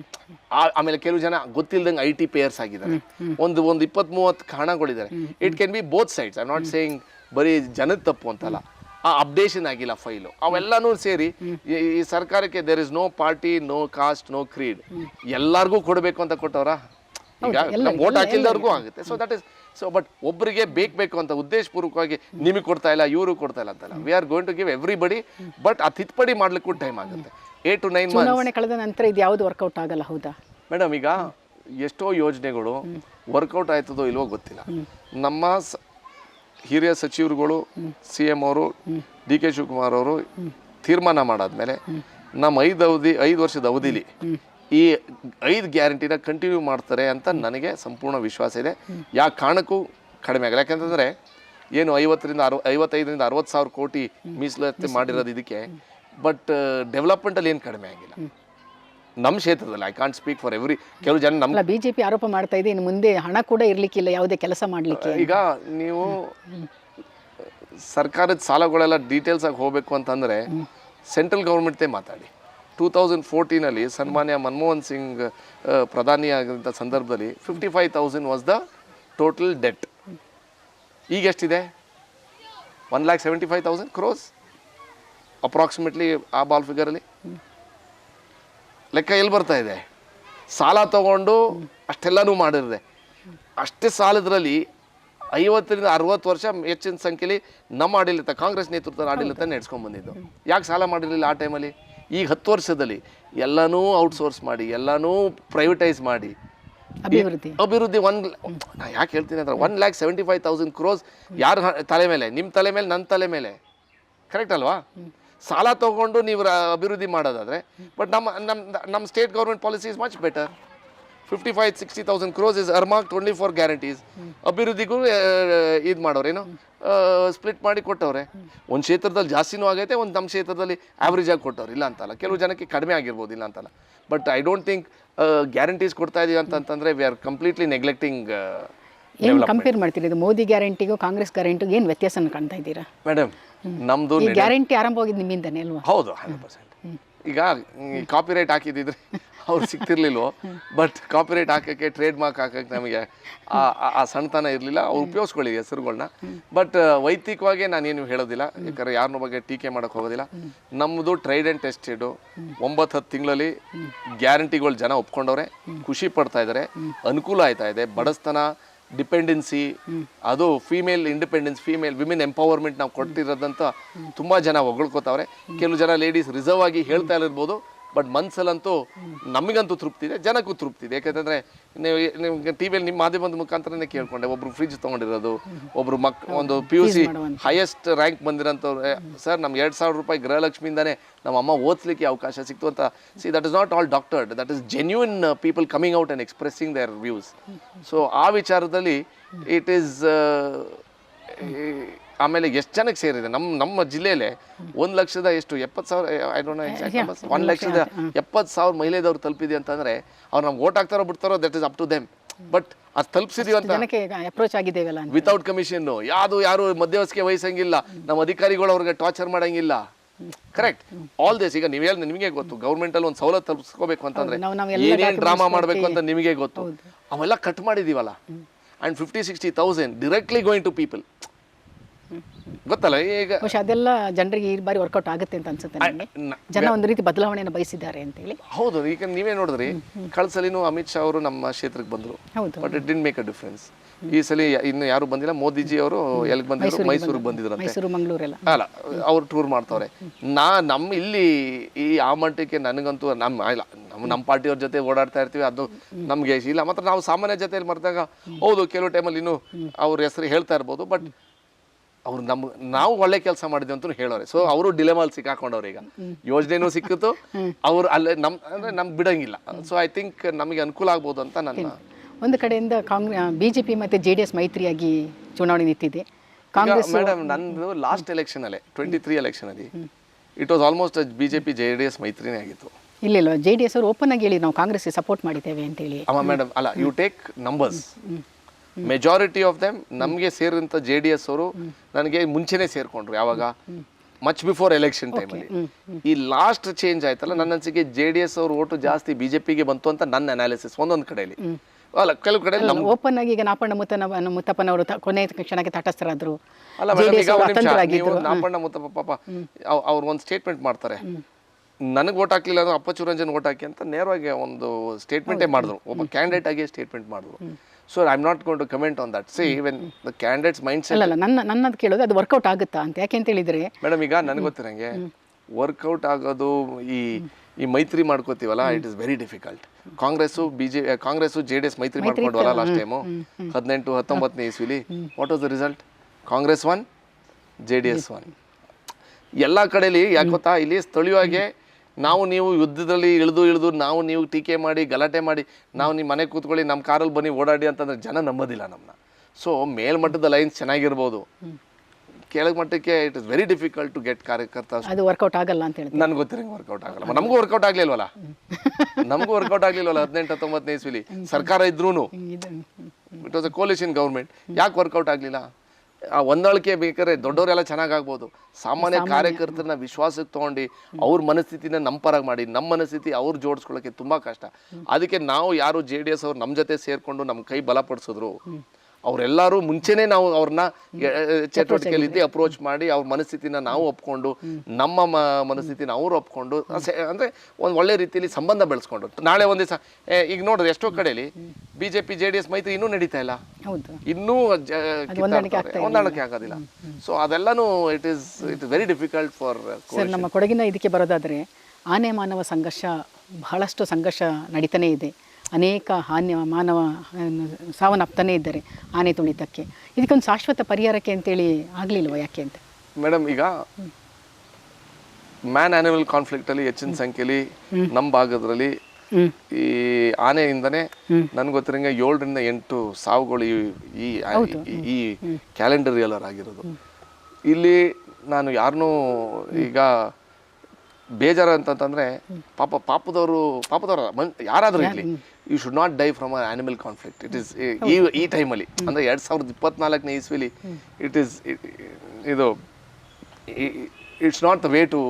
ಆಮೇಲೆ ಕೆಲವು ಜನ ಗೊತ್ತಿಲ್ದಂಗೆ IT ಪೇಯರ್ಸ್ ಆಗಿದ್ದಾರೆ. ಒಂದು 20-30 ಕಾರಣಗಳಿದ್ದಾರೆ. It can be both sides. I am not saying ಬರೀ ಜನದ ತಪ್ಪು ಅಂತಲ್ಲ, ಆ ಅಪ್ಡೇಷನ್ ಆಗಿಲ್ಲ ಫೈಲು, ಅವೆಲ್ಲನೂ ಸೇರಿ ಈ ಸರ್ಕಾರಕ್ಕೆ there is no party, no caste, no creed, ಎಲ್ಲರಿಗೂ ಕೊಡಬೇಕು ಅಂತ ಕೊಟ್ಟವ್ರ ಈಗ ವೋಟ್ ಹಾಕಿಲ್ದವ್ರಿಗೂ ಆಗುತ್ತೆ. ಸೊ ದಟ್ ಇಸ್ ಬಟ್ ಒಬ್ಬರಿಗೆ ಬೇಕು ಅಂತ ಉದ್ದೇಶಪೂರ್ವಕವಾಗಿ ನಿಮಗೆ ಕೊಡ್ತಾ ಇಲ್ಲ, ಇವರು ಕೊಡ್ತಾ ಇಲ್ಲ ಅಂತಲ್ಲ. We are going to give everybody, but ಆ ತಿದ್ದುಪಡಿ ಮಾಡ್ಲಿಕ್ಕೂ ಟೈಮ್ ಆಗುತ್ತೆ. 8 to 9 months. ಚುನಾವಣೆ ಕಳೆದ ನಂತರ ಇದು ಯಾವುದು ವರ್ಕೌಟ್ ಆಗಲ್ಲ, ಹೌದಾ ಮೇಡಮ್? ಈಗ ಎಷ್ಟೋ ಯೋಜನೆಗಳು ವರ್ಕೌಟ್ ಆಯ್ತದೋ ಇಲ್ವೋ ಗೊತ್ತಿಲ್ಲ. ನಮ್ಮ ಹಿರಿಯ ಸಚಿವರುಗಳು, CM ಅವರು, DK ಶಿವಕುಮಾರ್ ಅವರು ತೀರ್ಮಾನ ಮಾಡಾದ್ಮೇಲೆ ನಮ್ಮ 5 ವರ್ಷದ ಅವಧಿಲಿ ಈ 5 ಗ್ಯಾರಂಟಿನ ಕಂಟಿನ್ಯೂ ಮಾಡ್ತಾರೆ ಅಂತ ನನಗೆ ಸಂಪೂರ್ಣ ವಿಶ್ವಾಸ ಇದೆ. ಯಾವ ಕಾರಣಕ್ಕೂ ಕಡಿಮೆ ಆಗಲ್ಲ. ಯಾಕಂತಂದರೆ ಏನು 55ರಿಂದ 60 ಸಾವಿರ ಕೋಟಿ ಮೀಸಲಾತಿ ಮಾಡಿರೋದು ಇದಕ್ಕೆ, ಬಟ್ ಡೆವಲಪ್ಮೆಂಟಲ್ಲಿ ಏನು ಕಡಿಮೆ ಆಗಿಲ್ಲ ನಮ್ಮ ಕ್ಷೇತ್ರದಲ್ಲಿ. I can't speak for every. ಕೆಲವು ಜನ ನಮ್ಮ ಬಿಜೆಪಿ ಆರೋಪ ಮಾಡ್ತಾ ಇದೆ, ಇನ್ನು ಮುಂದೆ ಹಣ ಕೂಡ ಇರ್ಲಿಕ್ಕಿಲ್ಲ ಯಾವುದೇ ಕೆಲಸ ಮಾಡ್ಲಿಕ್ಕೆ. ಈಗ ನೀವು ಸರ್ಕಾರದ ಸಾಲಗಳೆಲ್ಲ ಡೀಟೇಲ್ಸ್ ಆಗಿ ಹೋಗಬೇಕು ಅಂತಂದರೆ ಸೆಂಟ್ರಲ್ ಗೌರ್ಮೆಂಟ್ದೇ ಮಾತಾಡಿ. 2014 ಸನ್ಮಾನ್ಯ ಮನಮೋಹನ್ ಸಿಂಗ್ ಪ್ರಧಾನಿ ಆಗಿದ್ದ ಸಂದರ್ಭದಲ್ಲಿ 55,000 ವಾಸ್ ದ ಟೋಟಲ್ ಡೆಟ್. ಈಗ ಎಷ್ಟಿದೆ? 1,75,000 crores ಅಪ್ರಾಕ್ಸಿಮೇಟ್ಲಿ. ಆ ಬಾಲ್ ಫಿಗರಲ್ಲಿ ಲೆಕ್ಕ ಎಲ್ಲಿ ಬರ್ತಾ ಇದೆ? ಸಾಲ ತಗೊಂಡು ಅಷ್ಟೆಲ್ಲನೂ ಮಾಡಿರಿದೆ. ಅಷ್ಟೇ ಸಾಲದ್ರಲ್ಲಿ 50ರಿಂದ 60 ವರ್ಷ ಹೆಚ್ಚಿನ ಸಂಖ್ಯೆಯಲ್ಲಿ ನಮ್ಮ ಆಡಳಿತ, ಕಾಂಗ್ರೆಸ್ ನೇತೃತ್ವದ ಆಡಳಿತ ನಡೆಸ್ಕೊಂಡು ಬಂದಿದ್ದು. ಯಾಕೆ ಸಾಲ ಮಾಡಿರಲಿಲ್ಲ ಆ ಟೈಮಲ್ಲಿ? ಈಗ 10 ವರ್ಷದಲ್ಲಿ ಎಲ್ಲನೂ ಔಟ್ಸೋರ್ಸ್ ಮಾಡಿ, ಎಲ್ಲನೂ ಪ್ರೈವೇಟೈಸ್ ಮಾಡಿ ಅಭಿವೃದ್ಧಿ ನಾ ಯಾಕೆ ಹೇಳ್ತೀನಿ ಅಂದ್ರೆ 1,75,000 crores ಯಾರ ತಲೆ ಮೇಲೆ? ನಿಮ್ಮ ತಲೆ ಮೇಲೆ, ನನ್ನ ತಲೆ ಮೇಲೆ. ಕರೆಕ್ಟ್ ಅಲ್ವಾ? ಸಾಲ ತೊಗೊಂಡು ನೀವು ಅಭಿವೃದ್ಧಿ ಮಾಡೋದಾದರೆ. ಬಟ್ ನಮ್ಮ state government policy is much better. 55,000-60,000 crores is earmarked only for guarantees. ಅಭಿವೃದ್ಧಿಗೂ ಇದು ಮಾಡೋರೇನು ಸ್ಪ್ಲಿಟ್ ಮಾಡಿ ಕೊಟ್ಟವ್ರೆ. ಒಂದು ಕ್ಷೇತ್ರದಲ್ಲಿ ಜಾಸ್ತಿನೂ ಆಗೈತೆ, ಒಂದು ನಮ್ಮ ಕ್ಷೇತ್ರದಲ್ಲಿ ಆವ್ರೇಜ್ ಆಗಿ ಕೊಟ್ಟವ್ರು, ಇಲ್ಲ ಅಂತಲ್ಲ. ಕೆಲವು ಜನಕ್ಕೆ ಕಡಿಮೆ ಆಗಿರ್ಬೋದು, ಇಲ್ಲ ಅಂತಲ್ಲ. But I don't think guarantees ಕೊಡ್ತಾ ಇದೀವಿ ಅಂತಂದರೆ ವಿ ಆರ್ ಕಂಪ್ಲೀಟ್ಲಿ ನೆಗ್ಲೆಕ್ಟಿಂಗ್. ಏನು ಕಂಪೇರ್ ಮಾಡ್ತೀರಿ ಇದು ಮೋದಿ ಗ್ಯಾರಂಟಿಗೂ ಕಾಂಗ್ರೆಸ್ ಗ್ಯಾರಂಟಿಗೂ ಏನು ವ್ಯತ್ಯಾಸ ಕಾಣ್ತಾ ಇದ್ದೀರಾ? ಮೇಡಮ್, ನಮ್ಮದು ಗ್ಯಾರಂಟಿ ಆರಂಭವಾಗಿದ್ದು ನಿಮ್ಮಿಂದನೇ ಅಲ್ವಾ? ಹೌದು, 100%. ಈಗ ಕಾಪಿರೈಟ್ ಹಾಕಿದ್ದಿದ್ರೆ ಅವ್ರು ಸಿಗ್ತಿರ್ಲಿಲ್ವೋ, ಬಟ್ ಕಾಪಿರೈಟ್ ಹಾಕೋಕ್ಕೆ, ಟ್ರೇಡ್ ಮಾರ್ಕ್ ಹಾಕೋಕ್ಕೆ ನಮಗೆ ಆ ಸಣ್ಣತನ ಇರಲಿಲ್ಲ. ಅವ್ರು ಉಪಯೋಗಿಸ್ಕೊಳ್ಳಿ ಹೆಸರುಗಳನ್ನ. ಬಟ್ ವೈಯಕ್ತಿಕವಾಗಿ ನಾನೇನು ಹೇಳೋದಿಲ್ಲ, ಯಾಕಂದರೆ ಯಾರನ್ನ ಬಗ್ಗೆ ಟೀಕೆ ಮಾಡೋಕ್ಕೆ ಹೋಗೋದಿಲ್ಲ. ನಮ್ಮದು ಟ್ರೈಡ್ ಆ್ಯಂಡ್ ಟೆಸ್ಟೆಡು 9-10 ತಿಂಗಳಲ್ಲಿ ಗ್ಯಾರಂಟಿಗಳು ಜನ ಒಪ್ಕೊಂಡವ್ರೆ, ಖುಷಿ ಪಡ್ತಾ ಇದ್ದಾರೆ, ಅನುಕೂಲ ಆಯ್ತಾ ಇದೆ. ಬಡಸ್ತನ, ಡಿಪೆಂಡೆನ್ಸಿ, ಅದು ಫೀಮೇಲ್ ಇಂಡಿಪೆಂಡೆನ್ಸ್, ವಿಮೆನ್ ಎಂಪವರ್ಮೆಂಟ್ ನಾವು ಕೊಟ್ಟಿರೋದಂತ ತುಂಬ ಜನ ಹೊಗಳ್ಕೋತಾವ್ರೆ. ಕೆಲವು ಜನ ಲೇಡೀಸ್ ರಿಸರ್ವ್ ಆಗಿ ಹೇಳ್ತಾ ಇರ್ಬೋದು, ಬಟ್ ಮನ್ಸಲ್ಲಂತೂ ನಮಗಂತೂ ತೃಪ್ತಿ ಇದೆ, ಜನಕ್ಕೂ ತೃಪ್ತಿ ಇದೆ. ಯಾಕಂತಂದರೆ ನೀವು ಟಿವಿಯಲ್ಲಿ ನಿಮ್ಮ ಮಾಧ್ಯಮದ ಮುಖಾಂತರನೇ ಕೇಳ್ಕೊಂಡೆ, ಒಬ್ರು ಫ್ರಿಜ್ ತೊಗೊಂಡಿರೋದು, ಒಬ್ರು ಒಂದು PUC ಹೈಯೆಸ್ಟ್ ರ್ಯಾಂಕ್ ಬಂದಿರೋಂಥವ್ರು, ಸರ್ ನಮ್ಗೆ 2,000 ರೂಪಾಯಿ ಗೃಹಲಕ್ಷ್ಮಿಯಿಂದಾನೇ ನಮ್ಮ ಅಮ್ಮ ಓದಿಸ್ಲಿಕ್ಕೆ ಅವಕಾಶ ಸಿಕ್ತು ಅಂತ. See, that is not all doctored, that is genuine people coming out and expressing their views. So ಆ ವಿಚಾರದಲ್ಲಿ ಇಟ್ ಈಸ್ ಆಮೇಲೆ ಎಷ್ಟು ಜನಕ್ಕೆ ಸೇರಿದೆ ನಮ್ಮ ಜಿಲ್ಲೆಯಲ್ಲೇ 1,70,000 ಐ ಡೋಂಟ್ ನೋ ಎಕ್ಸಾಕ್ಟ್ 1,70,000 ಮಹಿಳೆದವ್ರು ತಲುಪಿದೆ ಅಂತಂದರೆ ಅವ್ರು ನಮ್ಗೆ ಓಟ್ ಹಾಕ್ತಾರೋ ಬಿಡ್ತಾರೋ, that is up to them. But ಅದು ತಲುಪಿಸಿದೀವಿ ಅಂತ ಅಪ್ರೋಚ್ ಆಗಿದ್ದೇವಲ್ಲ, ವಿತೌಟ್ ಕಮಿಷನ್ನು, ಯಾರು ಮಧ್ಯವರ್ತಿಗೆ ವಹಿಸಂಗಿಲ್ಲ, ನಮ್ಮ ಅಧಿಕಾರಿಗಳು ಅವ್ರಿಗೆ ಟಾರ್ಚರ್ ಮಾಡಂಗಿಲ್ಲ. ಕರೆಕ್ಟ್. ಆಲ್ ದಿಸ್ ಈಗ ನಿಮಗೆ ಗೊತ್ತು, ಗೌರ್ಮೆಂಟಲ್ಲಿ ಒಂದು ಸವಲತ್ತು ತಲುಪಿಸ್ಕೋಬೇಕು ಅಂತಂದರೆ ಏನೇನು ಡ್ರಾಮಾ ಮಾಡಬೇಕು ಅಂತ ನಿಮಗೆ ಗೊತ್ತು. ಅವೆಲ್ಲ ಕಟ್ ಮಾಡಿದ್ದೀವಲ್ಲ. And 50,000-60,000 directly going to people. ಗೊತ್ತಲ್ಲ ಈಗ ಅದೆಲ್ಲ ಜನರಿಗೆ ಈ ಬಾರಿ ವರ್ಕೌಟ್ ಆಗುತ್ತೆ ಅಂತ ಅನ್ಸುತ್ತೆ ನನಗೆ. ಜನ ಒಂದು ರೀತಿ ಬದಲಾವಣೆಯನ್ನು ಬಯಸಿದ್ದಾರೆ ಅಂತ ಹೇಳಿ. ಹೌದು, ಈಗ ನೀವೇ ನೋಡಿದ್ರಿ, ಕಳ್ಸಲಿನೂ ಅಮಿತ್ ಶಾ ಅವರು ನಮ್ಮ ಕ್ಷೇತ್ರಕ್ಕೆ ಬಂದರು, but it didn't make a difference. ಈ ಸಲ ಇನ್ನು ಯಾರು ಬಂದಿಲ್ಲ. ಮೋದಿಜಿ ಅವರು ಎಲ್ಲಿಗೆ ಬಂದಿದ್ರು? ಮೈಸೂರಿಗೆ ಬಂದಿದ್ರಂತೆ. ಮೈಸೂರು, ಮಂಗಳೂರೆಲ್ಲ ಅಲ್ಲ, ಅವ್ರು ಟೂರ್ ಮಾಡ್ತಾವ್ರೆ. ನಮ್ಮ ಇಲ್ಲಿ ಈ ಆ ಮಟ್ಟಕ್ಕೆ ನನಗಂತೂ ನಮ್ಮ ಪಾರ್ಟಿಯವ್ರ ಜೊತೆ ಓಡಾಡ್ತಾ ಇರ್ತೀವಿ, ಅದು ನಮಗೆ ಇಲ್ಲ. ಮಾತ್ರ ನಾವು ಸಾಮಾನ್ಯ ಜೊತೆಯಲ್ಲಿ ಮಾಡಿದಾಗ ಹೌದು ಕೆಲವು ಟೈಮಲ್ಲಿ ಇನ್ನೂ ಅವ್ರ ಹೆಸರು ಹೇಳ್ತಾ ಇರ್ಬೋದು, ಬಟ್ ಅವ್ರು ನಾವು ಒಳ್ಳೆ ಕೆಲಸ ಮಾಡಿದ್ವಿ ಅಂತ ಹೇಳೋರೆ. ಸೊ ಅವರು ಡಿಲೆಮಲ್ಲಿ ಸಿಕ್ಕಾಕೊಂಡವ್ರು. ಈಗ ಯೋಜನೆನೂ ಸಿಕ್ಕಿತು, ಅವ್ರು ಅಲ್ಲೇ ನಮ್ಗೆ ಬಿಡಂಗಿಲ್ಲ. ಸೊ ಐ ಥಿಂಕ್ ನಮಗೆ ಅನುಕೂಲ ಆಗ್ಬೋದು ಅಂತ ನನ್ನ ಒಂದು ಕಡೆಯಿಂದ ಬಿಜೆಪಿ ಮತ್ತು JDS ಮೈತ್ರಿಯಾಗಿ ಚುನಾವಣೆ ನಿಂತಿದೆ. ಕಾಂಗ್ರೆಸ್ ಮೇಡಮ್, ನಂದು ಲಾಸ್ಟ್ ಎಲೆಕ್ಷನಲ್ಲಿ 23 ಎಲೆಕ್ಷನಲ್ಲಿ it was almost BJP JDS ಮೈತ್ರಿನೇ ಆಗಿತ್ತು. ಇಲ್ಲ, JDS ಅವರು ಓಪನ್ ಆಗಿ ಹೇಳಿ ನಾವು ಕಾಂಗ್ರೆಸ್ಗೆ ಸಪೋರ್ಟ್ ಮಾಡಿದ್ದೇವೆ ಅಂತ ಹೇಳಿ. ಅಮ್ಮ ಮೇಡಮ್, ಅಲ್ಲ, you take numbers, majority of them ನಮಗೆ ಸೇರಿದಂಥ JDS ಅವರು ನನಗೆ ಮುಂಚೆನೇ ಸೇರ್ಕೊಂಡ್ರು. ಯಾವಾಗ? ಮಚ್ ಬಿಫೋರ್ ಎಲೆಕ್ಷನ್ ಟೈಮಲ್ಲಿ. ಈ ಲಾಸ್ಟ್ ಚೇಂಜ್ ಆಯ್ತಲ್ಲ, ನನ್ನ ಅನಿಸಿಕೆ JDS ಅವ್ರ ಓಟು ಜಾಸ್ತಿ BJPಗೆ ಬಂತು ಅಂತ ನನ್ನ ಅನಾಲಿಸಿಸ್. ಒಂದೊಂದು ಕಡೆಯಲ್ಲಿ ಅಲ್ಲ, ಕೆಲವು ಕಡೆ ಓಪನ್ ಆಗಿ ಈಗ ನಾಪಣ್ಣ ಮುತ್ತಪ್ಪನವರು ಕೊನೆ ಕ್ಷಣಕ್ಕೆ ತಟಸ್ಥರಾದ್ರು. ಅಲ್ಲ ಮೇಡಮ್, ಈಗ ನಾಪಣ್ಣ ಮುತ್ತಪ್ಪ ಪಾಪ ಅವ್ರು ಒಂದು ಸ್ಟೇಟ್ಮೆಂಟ್ ಮಾಡ್ತಾರೆ, ನನಗೆ ಓಟ್ ಹಾಕ್ಲಿಲ್ಲ ಅಂದ್ರೆ ಅಪ್ಪಚ್ಚು ರಂಜನ್ ಓಟ್ ಹಾಕಿ ಅಂತ ನೇರವಾಗಿ ಒಂದು ಸ್ಟೇಟ್ಮೆಂಟೇ ಮಾಡಿದ್ರು, ಒಬ್ಬ ಕ್ಯಾಂಡಿಡೇಟ್ ಆಗಿ ಸ್ಟೇಟ್ಮೆಂಟ್ ಮಾಡಿದ್ರು. So I am not going to comment on that. See when the candidates mindset. ಅಲ್ಲ ನನ್ನದು ಕೇಳೋದು ಅದು ವರ್ಕೌಟ್ ಆಗುತ್ತಾ ಅಂತ. ಯಾಕೆ ಅಂತ ಹೇಳಿದ್ರೆ ಮೇಡಮ್ ಈಗ ನನಗೆ ಗೊತ್ತಿರಂಗೆ ವರ್ಕೌಟ್ ಆಗೋದು ಈ ಮೈತ್ರಿ ಮಾಡ್ಕೋತೀವಲ್ಲ, it is very difficult. Congress JDS ಮೈತ್ರಿ ಮಾಡ್ಕೊಂಡ್ವಲ್ಲ ಲಾಸ್ಟ್ ಟೈಮು 18-19 ಇಸ್ವಿಲಿ. What was the result? Congress 1, JDS 1. ಎಲ್ಲ ಕಡೆಯಲ್ಲಿ ಯಾಕೆ ಗೊತ್ತಾ, ಇಲ್ಲಿ ಸ್ಥಳೀಯವಾಗಿ ನಾವು ನೀವು ಯುದ್ಧದಲ್ಲಿ ಇಳಿದು ನಾವು ನೀವು ಟೀಕೆ ಮಾಡಿ ಗಲಾಟೆ ಮಾಡಿ ನಾವು ನಿಮ್ಮ ಮನೆ ಕೂತ್ಕೊಳ್ಳಿ ನಮ್ಮ ಕಾರಲ್ಲಿ ಬನ್ನಿ ಓಡಾಡಿ ಅಂತಂದ್ರೆ ಜನ ನಂಬೋದಿಲ್ಲ ನಮ್ಮನ್ನ. ಸೊ ಮೇಲ್ಮಟ್ಟದ ಲೈನ್ಸ್ ಚೆನ್ನಾಗಿರ್ಬೋದು, ಕೆಳಗೆ ಮಟ್ಟಕ್ಕೆ it is very difficult to get ಕಾರ್ಯಕರ್ತ. ಅದು ವರ್ಕೌಟ್ ಆಗಲ್ಲ ಅಂತ ಹೇಳಿ ನನ್ಗೆ ಗೊತ್ತಿರಂಗೆ ವರ್ಕೌಟ್ ಆಗಲ್ಲ. ನಮಗೂ ವರ್ಕೌಟ್ ಆಗ್ಲಿಲ್ವಲ್ಲ 18-19 ಇಸ್ವಿಲಿ ಸರ್ಕಾರ ಇದ್ರೂ it was a coalition government. ಯಾಕೆ ವರ್ಕೌಟ್ ಆಗಲಿಲ್ಲ? ಆ ಹೊಂದಾಣಿಕೆ ಬೇಕಾದ್ರೆ ದೊಡ್ಡವರೆಲ್ಲ ಚೆನ್ನಾಗಾಗ್ಬೋದು, ಸಾಮಾನ್ಯ ಕಾರ್ಯಕರ್ತರನ್ನ ವಿಶ್ವಾಸಕ್ಕೆ ತೊಗೊಂಡು ಅವ್ರ ಮನಸ್ಥಿತಿನ ನಮ್ಮ ಪರಾಗಿ ಮಾಡಿ ನಮ್ಮ ಮನಸ್ಥಿತಿ ಅವ್ರು ಜೋಡಿಸ್ಕೊಳ್ಳೋಕ್ಕೆ ತುಂಬ ಕಷ್ಟ. ಅದಕ್ಕೆ ನಾವು ಯಾರು JDS ಅವ್ರು ನಮ್ಮ ಜೊತೆ ಸೇರಿಕೊಂಡು ನಮ್ಮ ಕೈ ಬಲಪಡಿಸಿದ್ರು, ಅವರೆಲ್ಲರೂ ಮುಂಚೆನೇ ನಾವು ಅವ್ರನ್ನ ಚಟುವಟಿಕೆಯಲ್ಲಿ ಅಪ್ರೋಚ್ ಮಾಡಿ ಅವ್ರ ಮನಸ್ಥಿತಿನ ನಾವು ಒಪ್ಕೊಂಡು ನಮ್ಮ ಮನಸ್ಥಿತಿನ ಅವ್ರು ಒಪ್ಕೊಂಡು ಅಂದರೆ ಒಂದು ಒಳ್ಳೆ ರೀತಿಯಲ್ಲಿ ಸಂಬಂಧ ಬೆಳೆಸ್ಕೊಂಡು ನಾಳೆ ಒಂದು ದಿವಸ ಈಗ ನೋಡಿದ್ರೆ ಎಷ್ಟೋ ಕಡೆಯಲ್ಲಿ BJP JDS ಮೈತ್ರಿ ಇನ್ನೂ ನಡೀತಾ ಇಲ್ಲ, ಇನ್ನೂ ಹೊಂದಾಣಿಕೆ ಆಗೋದಿಲ್ಲ. ಸೊ ಅದೆಲ್ಲನೂ it is very difficult for. Sir, ನಮ್ಮ ಕೊಡಗಿನ ಇದಕ್ಕೆ ಬರೋದಾದರೆ ಆನೆ ಮಾನವ ಸಂಘರ್ಷ, ಬಹಳಷ್ಟು ಸಂಘರ್ಷ ನಡೀತಾನೇ ಇದೆ. ಅನೇಕ ಮಾನವ ಸಾವನ್ನಪ್ತಾನೇ ಇದ್ದಾರೆ ಆನೆ ತುಳಿತಕ್ಕೆ. ಇದಕ್ಕೊಂದು ಶಾಶ್ವತ ಪರಿಹಾರಕ್ಕೆ ಅಂತೇಳಿ ಆಗಲಿಲ್ವ? ಯಾಕೆ ಅಂತ ಮೇಡಮ್, ಈಗ ಮ್ಯಾನ್ ಆನಿಮಲ್ ಕಾನ್ಫ್ಲಿಕ್ಟ್ ಅಲ್ಲಿ ಹೆಚ್ಚಿನ ಸಂಖ್ಯೆಯಲ್ಲಿ ನಮ್ಮ ಭಾಗದಲ್ಲಿ ಈ ಆನೆಯಿಂದನೇ ನನ್ಗೆ ಗೊತ್ತಿರಂಗೆ 7-8 ಸಾವುಗಳು ಈ ಕ್ಯಾಲೆಂಡರ್ ಇಯರ್ ಆಗಿರೋದು. ಇಲ್ಲಿ ನಾನು ಯಾರನ್ನೂ ಈಗ ಬೇಜಾರು ಅಂತಂತಂದ್ರೆ ಪಾಪದವರು ಯಾರಾದ್ರೂ ಇರಲಿ, you should not die from a animal conflict. It is ಈ ಟೈಮಲ್ಲಿ ಅಂದರೆ 2024 ಇಸ್ವಿಲಿ it's not the way to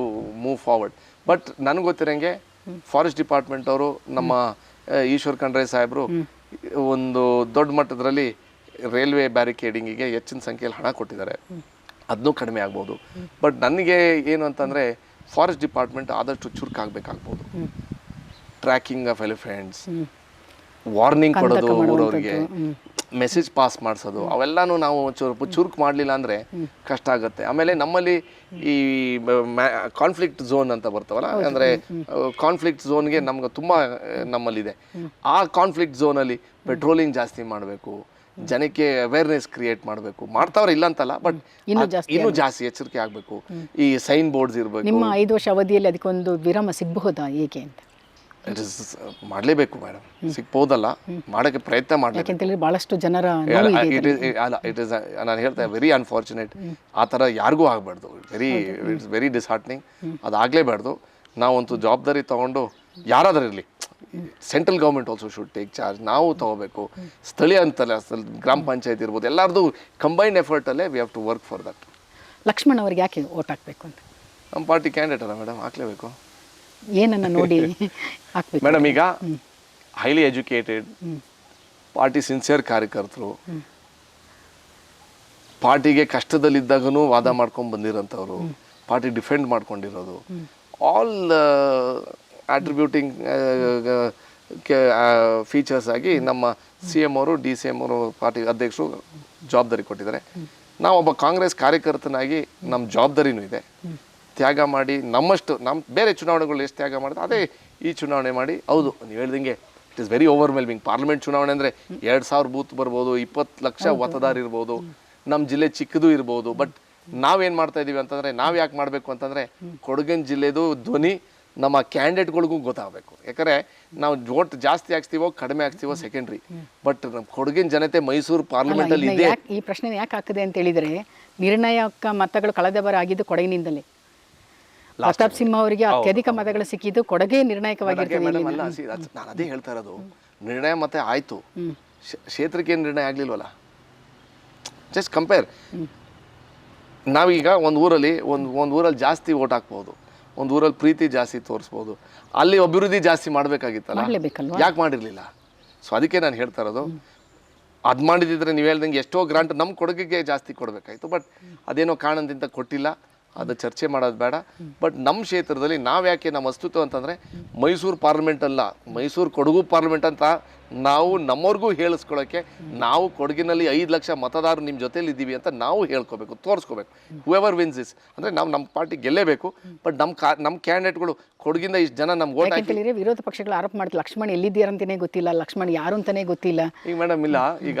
move forward. But ನನಗೆ ಗೊತ್ತಿರಂಗೆ ಫಾರೆಸ್ಟ್ ಡಿಪಾರ್ಟ್ಮೆಂಟ್ ಅವರು ನಮ್ಮ ಈಶ್ವರ್ ಖಂಡ್ರೆ ಸಾಹೇಬರು ಒಂದು ದೊಡ್ಡ ಮಟ್ಟದಲ್ಲಿ ರೈಲ್ವೆ ಬ್ಯಾರಿಕೇಡಿಂಗಿಗೆ ಹೆಚ್ಚಿನ ಸಂಖ್ಯೆಯಲ್ಲಿ ಹಣ ಕೊಟ್ಟಿದ್ದಾರೆ. ಅದನ್ನೂ ಕಡಿಮೆ ಆಗ್ಬೋದು. ಬಟ್ ನನಗೆ ಏನು ಅಂತಂದರೆ ಫಾರೆಸ್ಟ್ ಡಿಪಾರ್ಟ್ಮೆಂಟ್ ಆದಷ್ಟು ಚುರುಕಾಗಬೇಕಾಗ್ಬೋದು. ಟ್ರ್ಯಾಕಿಂಗ್ ಆಫ್ ಎಲಿಫೆಂಟ್ಸ್, ವಾರ್ನಿಂಗ್ ಕೊಡೋದು ಊರವ್ರಿಗೆ, ಮೆಸೇಜ್ ಪಾಸ್ ಮಾಡಿಸೋದು, ಅವೆಲ್ಲನೂ ನಾವು ಚುರುಕು ಮಾಡಲಿಲ್ಲ ಅಂದರೆ ಕಷ್ಟ ಆಗುತ್ತೆ. ಆಮೇಲೆ ನಮ್ಮಲ್ಲಿ ಈ ಕಾನ್ಫ್ಲಿಕ್ಟ್ ಝೋನ್ ಅಂತ ಬರ್ತಾವಲ್ಲ, ಅಂದರೆ ಕಾನ್ಫ್ಲಿಕ್ಟ್ ಝೋನ್ಗೆ ನಮ್ಗೆ ತುಂಬ ನಮ್ಮಲ್ಲಿದೆ. ಆ ಕಾನ್ಫ್ಲಿಕ್ಟ್ ಝೋನಲ್ಲಿ ಪೆಟ್ರೋಲಿಂಗ್ ಜಾಸ್ತಿ ಮಾಡಬೇಕು, ಜನಕ್ಕೆ ಅವೇರ್ನೆಸ್ ಕ್ರಿಯೇಟ್ ಮಾಡಬೇಕು. ಮಾಡ್ತಾವ್ರೆ ಇಲ್ಲ ಅಂತಲ್ಲ, ಬಟ್ ಇನ್ನೂ ಜಾಸ್ತಿ ಎಚ್ಚರಿಕೆ ಆಗಬೇಕು. ಈ ಸೈನ್ ಬೋರ್ಡ್ಸ್ ಇರಬೇಕು. ನಿಮ್ಮ 5 ವರ್ಷ ಅವಧಿಯಲ್ಲಿ ಅದಕ್ಕೊಂದು ವಿರಾಮ ಸಿಗಬಹುದಾ ಹೇಗೆ ಅಂತ? ಇಟ್ ಇಸ್ ಮಾಡಲೇಬೇಕು ಮೇಡಮ್, ಸಿಗ್ಬೋದಲ್ಲ, ಮಾಡೋಕ್ಕೆ ಪ್ರಯತ್ನ ಮಾಡಬೇಕು. ಯಾಕೆಂತೇಳಿ ಭಾಳಷ್ಟು ಜನರ ಇಟ್ ಇಸ್ ನಾನು ಹೇಳ್ತಾ ವೆರಿ ಅನ್ಫಾರ್ಚುನೇಟ್. ಆ ಥರ ಯಾರಿಗೂ ಆಗಬಾರ್ದು. It's very disheartening. ಅದಾಗಲೇಬಾರ್ದು. ನಾವಂತೂ ಜವಾಬ್ದಾರಿ ತೊಗೊಂಡು ಯಾರಾದರೂ ಇರಲಿ, central government also should take charge. ನಾವು ತೊಗೋಬೇಕು. ಸ್ಥಳೀಯ ಅಂತಲ್ಲ, ಗ್ರಾಮ ಪಂಚಾಯತ್ ಇರ್ಬೋದು, ಎಲ್ಲರದು ಕಂಬೈನ್ಡ್ ಎಫರ್ಟಲ್ಲೇ we have to work for that. Laxman ಅವ್ರಿಗೆ ಯಾಕೆ ಓಟ್ ಹಾಕಬೇಕು ಅಂತ? ನಮ್ಮ ಪಾರ್ಟಿ ಕ್ಯಾಂಡಿಡೇಟ್ ಅಲ್ಲ ಮೇಡಮ್, ಹಾಕ್ಲೇಬೇಕು. ಏನನ್ನ ನೋಡಿ ಹಾಕ್ಬೇಕು ಮೇಡಮ್? ಈಗ ಹೈಲಿ ಎಜುಕೇಟೆಡ್, ಪಾರ್ಟಿ ಸಿನ್ಸಿಯರ್ ಕಾರ್ಯಕರ್ತರು, ಪಾರ್ಟಿಗೆ ಕಷ್ಟದಲ್ಲಿದ್ದಾಗೂ ವಾದ ಮಾಡ್ಕೊಂಡು ಬಂದಿರೋಂಥವ್ರು, ಪಾರ್ಟಿ ಡಿಫೆಂಡ್ ಮಾಡ್ಕೊಂಡಿರೋದು, ಆಲ್ ಅಟ್ರಿಬ್ಯೂಟಿಂಗ್ ಫೀಚರ್ಸ್ ಆಗಿ ನಮ್ಮ CM ಅವರು DCM ಅವರು ಪಾರ್ಟಿ ಅಧ್ಯಕ್ಷರು ಜವಾಬ್ದಾರಿ ಕೊಟ್ಟಿದ್ದಾರೆ. ನಾವೊಬ್ಬ ಕಾಂಗ್ರೆಸ್ ಕಾರ್ಯಕರ್ತನಾಗಿ ನಮ್ಮ ಜವಾಬ್ದಾರಿನೂ ಇದೆ. ತ್ಯಾಗ ಮಾಡಿ ನಮ್ಮಷ್ಟು ಬೇರೆ ಚುನಾವಣೆಗಳು ಎಷ್ಟು ತ್ಯಾಗ ಮಾಡಿದ್ರೆ ಅದೇ ಈ ಚುನಾವಣೆ ಮಾಡಿ. ಹೌದು, ನೀವು ಹೇಳ್ದಂಗೆ it is very overwhelming. Parliament ಚುನಾವಣೆ ಅಂದರೆ 2000 ಬೂತ್ ಬರ್ಬೋದು, 20 ಲಕ್ಷ ಮತದಾರ ಇರ್ಬೋದು, ನಮ್ಮ ಜಿಲ್ಲೆ ಚಿಕ್ಕದು ಇರ್ಬೋದು. ಬಟ್ ನಾವೇನು ಮಾಡ್ತಾ ಇದ್ದೀವಿ ಅಂತಂದರೆ, ನಾವು ಯಾಕೆ ಮಾಡಬೇಕು ಅಂತಂದರೆ, ಕೊಡಗಿನ ಜಿಲ್ಲೆದು ಧ್ವನಿ ನಮ್ಮ ಕ್ಯಾಂಡಿಡೇಟ್ಗಳಿಗೂ ಗೊತ್ತಾಗಬೇಕು. ಯಾಕಂದರೆ ನಾವು ವೋಟ್ ಜಾಸ್ತಿ ಹಾಕ್ಸ್ತೀವೋ ಕಡಿಮೆ ಹಾಕ್ಸ್ತೀವೋ ಸೆಕೆಂಡ್ರಿ, ಬಟ್ ನಮ್ಮ ಕೊಡಗಿನ ಜನತೆ ಮೈಸೂರು ಪಾರ್ಲಿಮೆಂಟಲ್ಲಿ ಇದೆ. ಈ ಪ್ರಶ್ನೆ ಯಾಕೆ ಹಾಕಿದೆ ಅಂತ ಹೇಳಿದರೆ, ನಿರ್ಣಾಯಕ ಮತಗಳು ಕಳೆದ ಬಾರಿ ಆಗಿದ್ದು ಕೊಡಗಿನಿಂದಲೇ. ಪ್ರತಾಪ್ ಸಿಂಹ ಅವರಿಗೆ ಅತ್ಯಧಿಕ ಮತಗಳು ಸಿಕ್ಕಿದ್ದು ಕೊಡಗೆ ನಿರ್ಣಾಯಕವಾಗಿರ್ತದೆ. ನಾನು ಅದೇ ಹೇಳ್ತಾ ಇರೋದು, ನಿರ್ಣಯ ಮತ್ತೆ ಆಯಿತು, ಕ್ಷೇತ್ರಕ್ಕೆ ಏನು ನಿರ್ಣಯ ಆಗಲಿಲ್ವಲ್ಲ. Just compare. ನಾವೀಗ ಒಂದು ಊರಲ್ಲಿ ಜಾಸ್ತಿ ವೋಟ್ ಹಾಕ್ಬೋದು, ಒಂದು ಊರಲ್ಲಿ ಪ್ರೀತಿ ಜಾಸ್ತಿ ತೋರಿಸ್ಬೋದು, ಅಲ್ಲಿ ಅಭಿವೃದ್ಧಿ ಜಾಸ್ತಿ ಮಾಡಬೇಕಾಗಿತ್ತಲ್ಲ, ಯಾಕೆ ಮಾಡಿರಲಿಲ್ಲ? ಸೊ ಅದಕ್ಕೆ ನಾನು ಹೇಳ್ತಾ ಇರೋದು, ಅದು ಮಾಡಿದಿದ್ರೆ ನೀವು ಹೇಳ್ದಂಗೆ ಎಷ್ಟೋ ಗ್ರಾಂಟ್ ನಮ್ಮ ಕೊಡಗಿಗೆ ಜಾಸ್ತಿ ಕೊಡಬೇಕಾಯಿತು. ಬಟ್ ಅದೇನೋ ಕಾರಣದಿಂದ ಕೊಟ್ಟಿಲ್ಲ. ಅದು ಚರ್ಚೆ ಮಾಡೋದು ಬೇಡ. ಬಟ್ ನಮ್ಮ ಕ್ಷೇತ್ರದಲ್ಲಿ ನಾವು ಯಾಕೆ ನಮ್ಮ ಅಸ್ತಿತ್ವ ಅಂತಂದರೆ ಮೈಸೂರು ಪಾರ್ಲಿಮೆಂಟ್ ಅಲ್ಲ, ಮೈಸೂರು ಕೊಡಗು ಪಾರ್ಲಿಮೆಂಟ್ ಅಂತ ನಾವು ನಮ್ಮವ್ರಿಗೂ ಹೇಳಿಸ್ಕೊಳ್ಳೋಕ್ಕೆ, ನಾವು ಕೊಡಗಿನಲ್ಲಿ 5 ಲಕ್ಷ ಮತದಾರರು ನಿಮ್ಮ ಜೊತೆಲಿ ಇದ್ದೀವಿ ಅಂತ ನಾವು ಹೇಳ್ಕೋಬೇಕು, ತೋರಿಸ್ಕೋಬೇಕು. ಹೂಎವರ್ ವಿನ್ಸ್ ಇಸ್ ಅಂದರೆ ನಮ್ಮ ಪಾರ್ಟಿ ಗೆಲ್ಲೇಬೇಕು. ಬಟ್ ನಮ್ಮ ಕ್ಯಾಂಡಿಡೇಟ್ಗಳು ಕೊಡಗಿಂದ ಇಷ್ಟು ಜನ ನಮ್ಗೆ ಓಟ್ ಹಾಕಿ ವಿರೋಧ ಪಕ್ಷಗಳು ಆರೋಪ ಮಾಡ್ತಾರೆ ಲಕ್ಷ್ಮಣ್ ಎಲ್ಲಿದ್ದೀರಂತಾನೆ ಗೊತ್ತಿಲ್ಲ, ಲಕ್ಷ್ಮಣ್ ಯಾರು ಅಂತಾನೆ ಗೊತ್ತಿಲ್ಲ. ಈಗ ಮೇಡಮ್ ಇಲ್ಲ, ಈಗ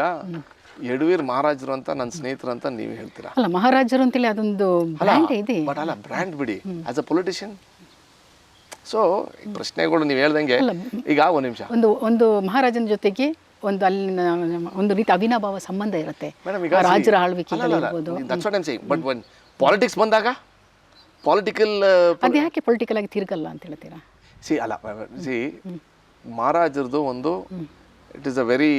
ಯದುವೀರ್ ಮಹಾರಾಜರು ಅಂತ ನನ್ನ ಸ್ನೇಹಿತರು ಅಂತ ನೀವು ಹೇಳ್ತೀರಾ. ಅಲ್ಲ ಮಹಾರಾಜರು ಅಂತೇಳಿ ಅದೊಂದು ಬ್ರ್ಯಾಂಡ್ ಇದೆ. ಬಟ್ ಅಲ್ಲ ಬ್ರ್ಯಾಂಡ್ ಬಿಡಿ, ಆಸ್ ಅ ಪೊಲಿಟಿಷಿಯನ್. ಸೊ ಪ್ರಶ್ನೆಗಳು ನೀವು ಹೇಳ್ದಂಗೆ ಈಗ ಒಂದು ನಿಮಿಷ, ಒಂದು ಮಹಾರಾಜನ ಜೊತೆಗೆ ಒಂದು ಅಲ್ಲಿನ ಒಂದು ರೀತಿ ಅವಿನಾಭಾವ ಸಂಬಂಧ ಇರುತ್ತೆ. ಮೇಡಮ್ ಈಗ ರಾಜರ ಆಳ್ವಿಕೆ ಬಟ್ ಒನ್ ಪಾಲಿಟಿಕ್ಸ್ ಬಂದಾಗ ಪೊಲಿಟಿಕಲ್ ಅದು ಯಾಕೆ ಪೊಲಿಟಿಕಲ್ ಆಗಿ ತಿರುಗಲ್ಲ ಅಂತ ಹೇಳ್ತೀರಾ? ಮಹಾರಾಜರದು ಒಂದು ಇಟ್ ಇಸ್ ಅ ವೆರಿ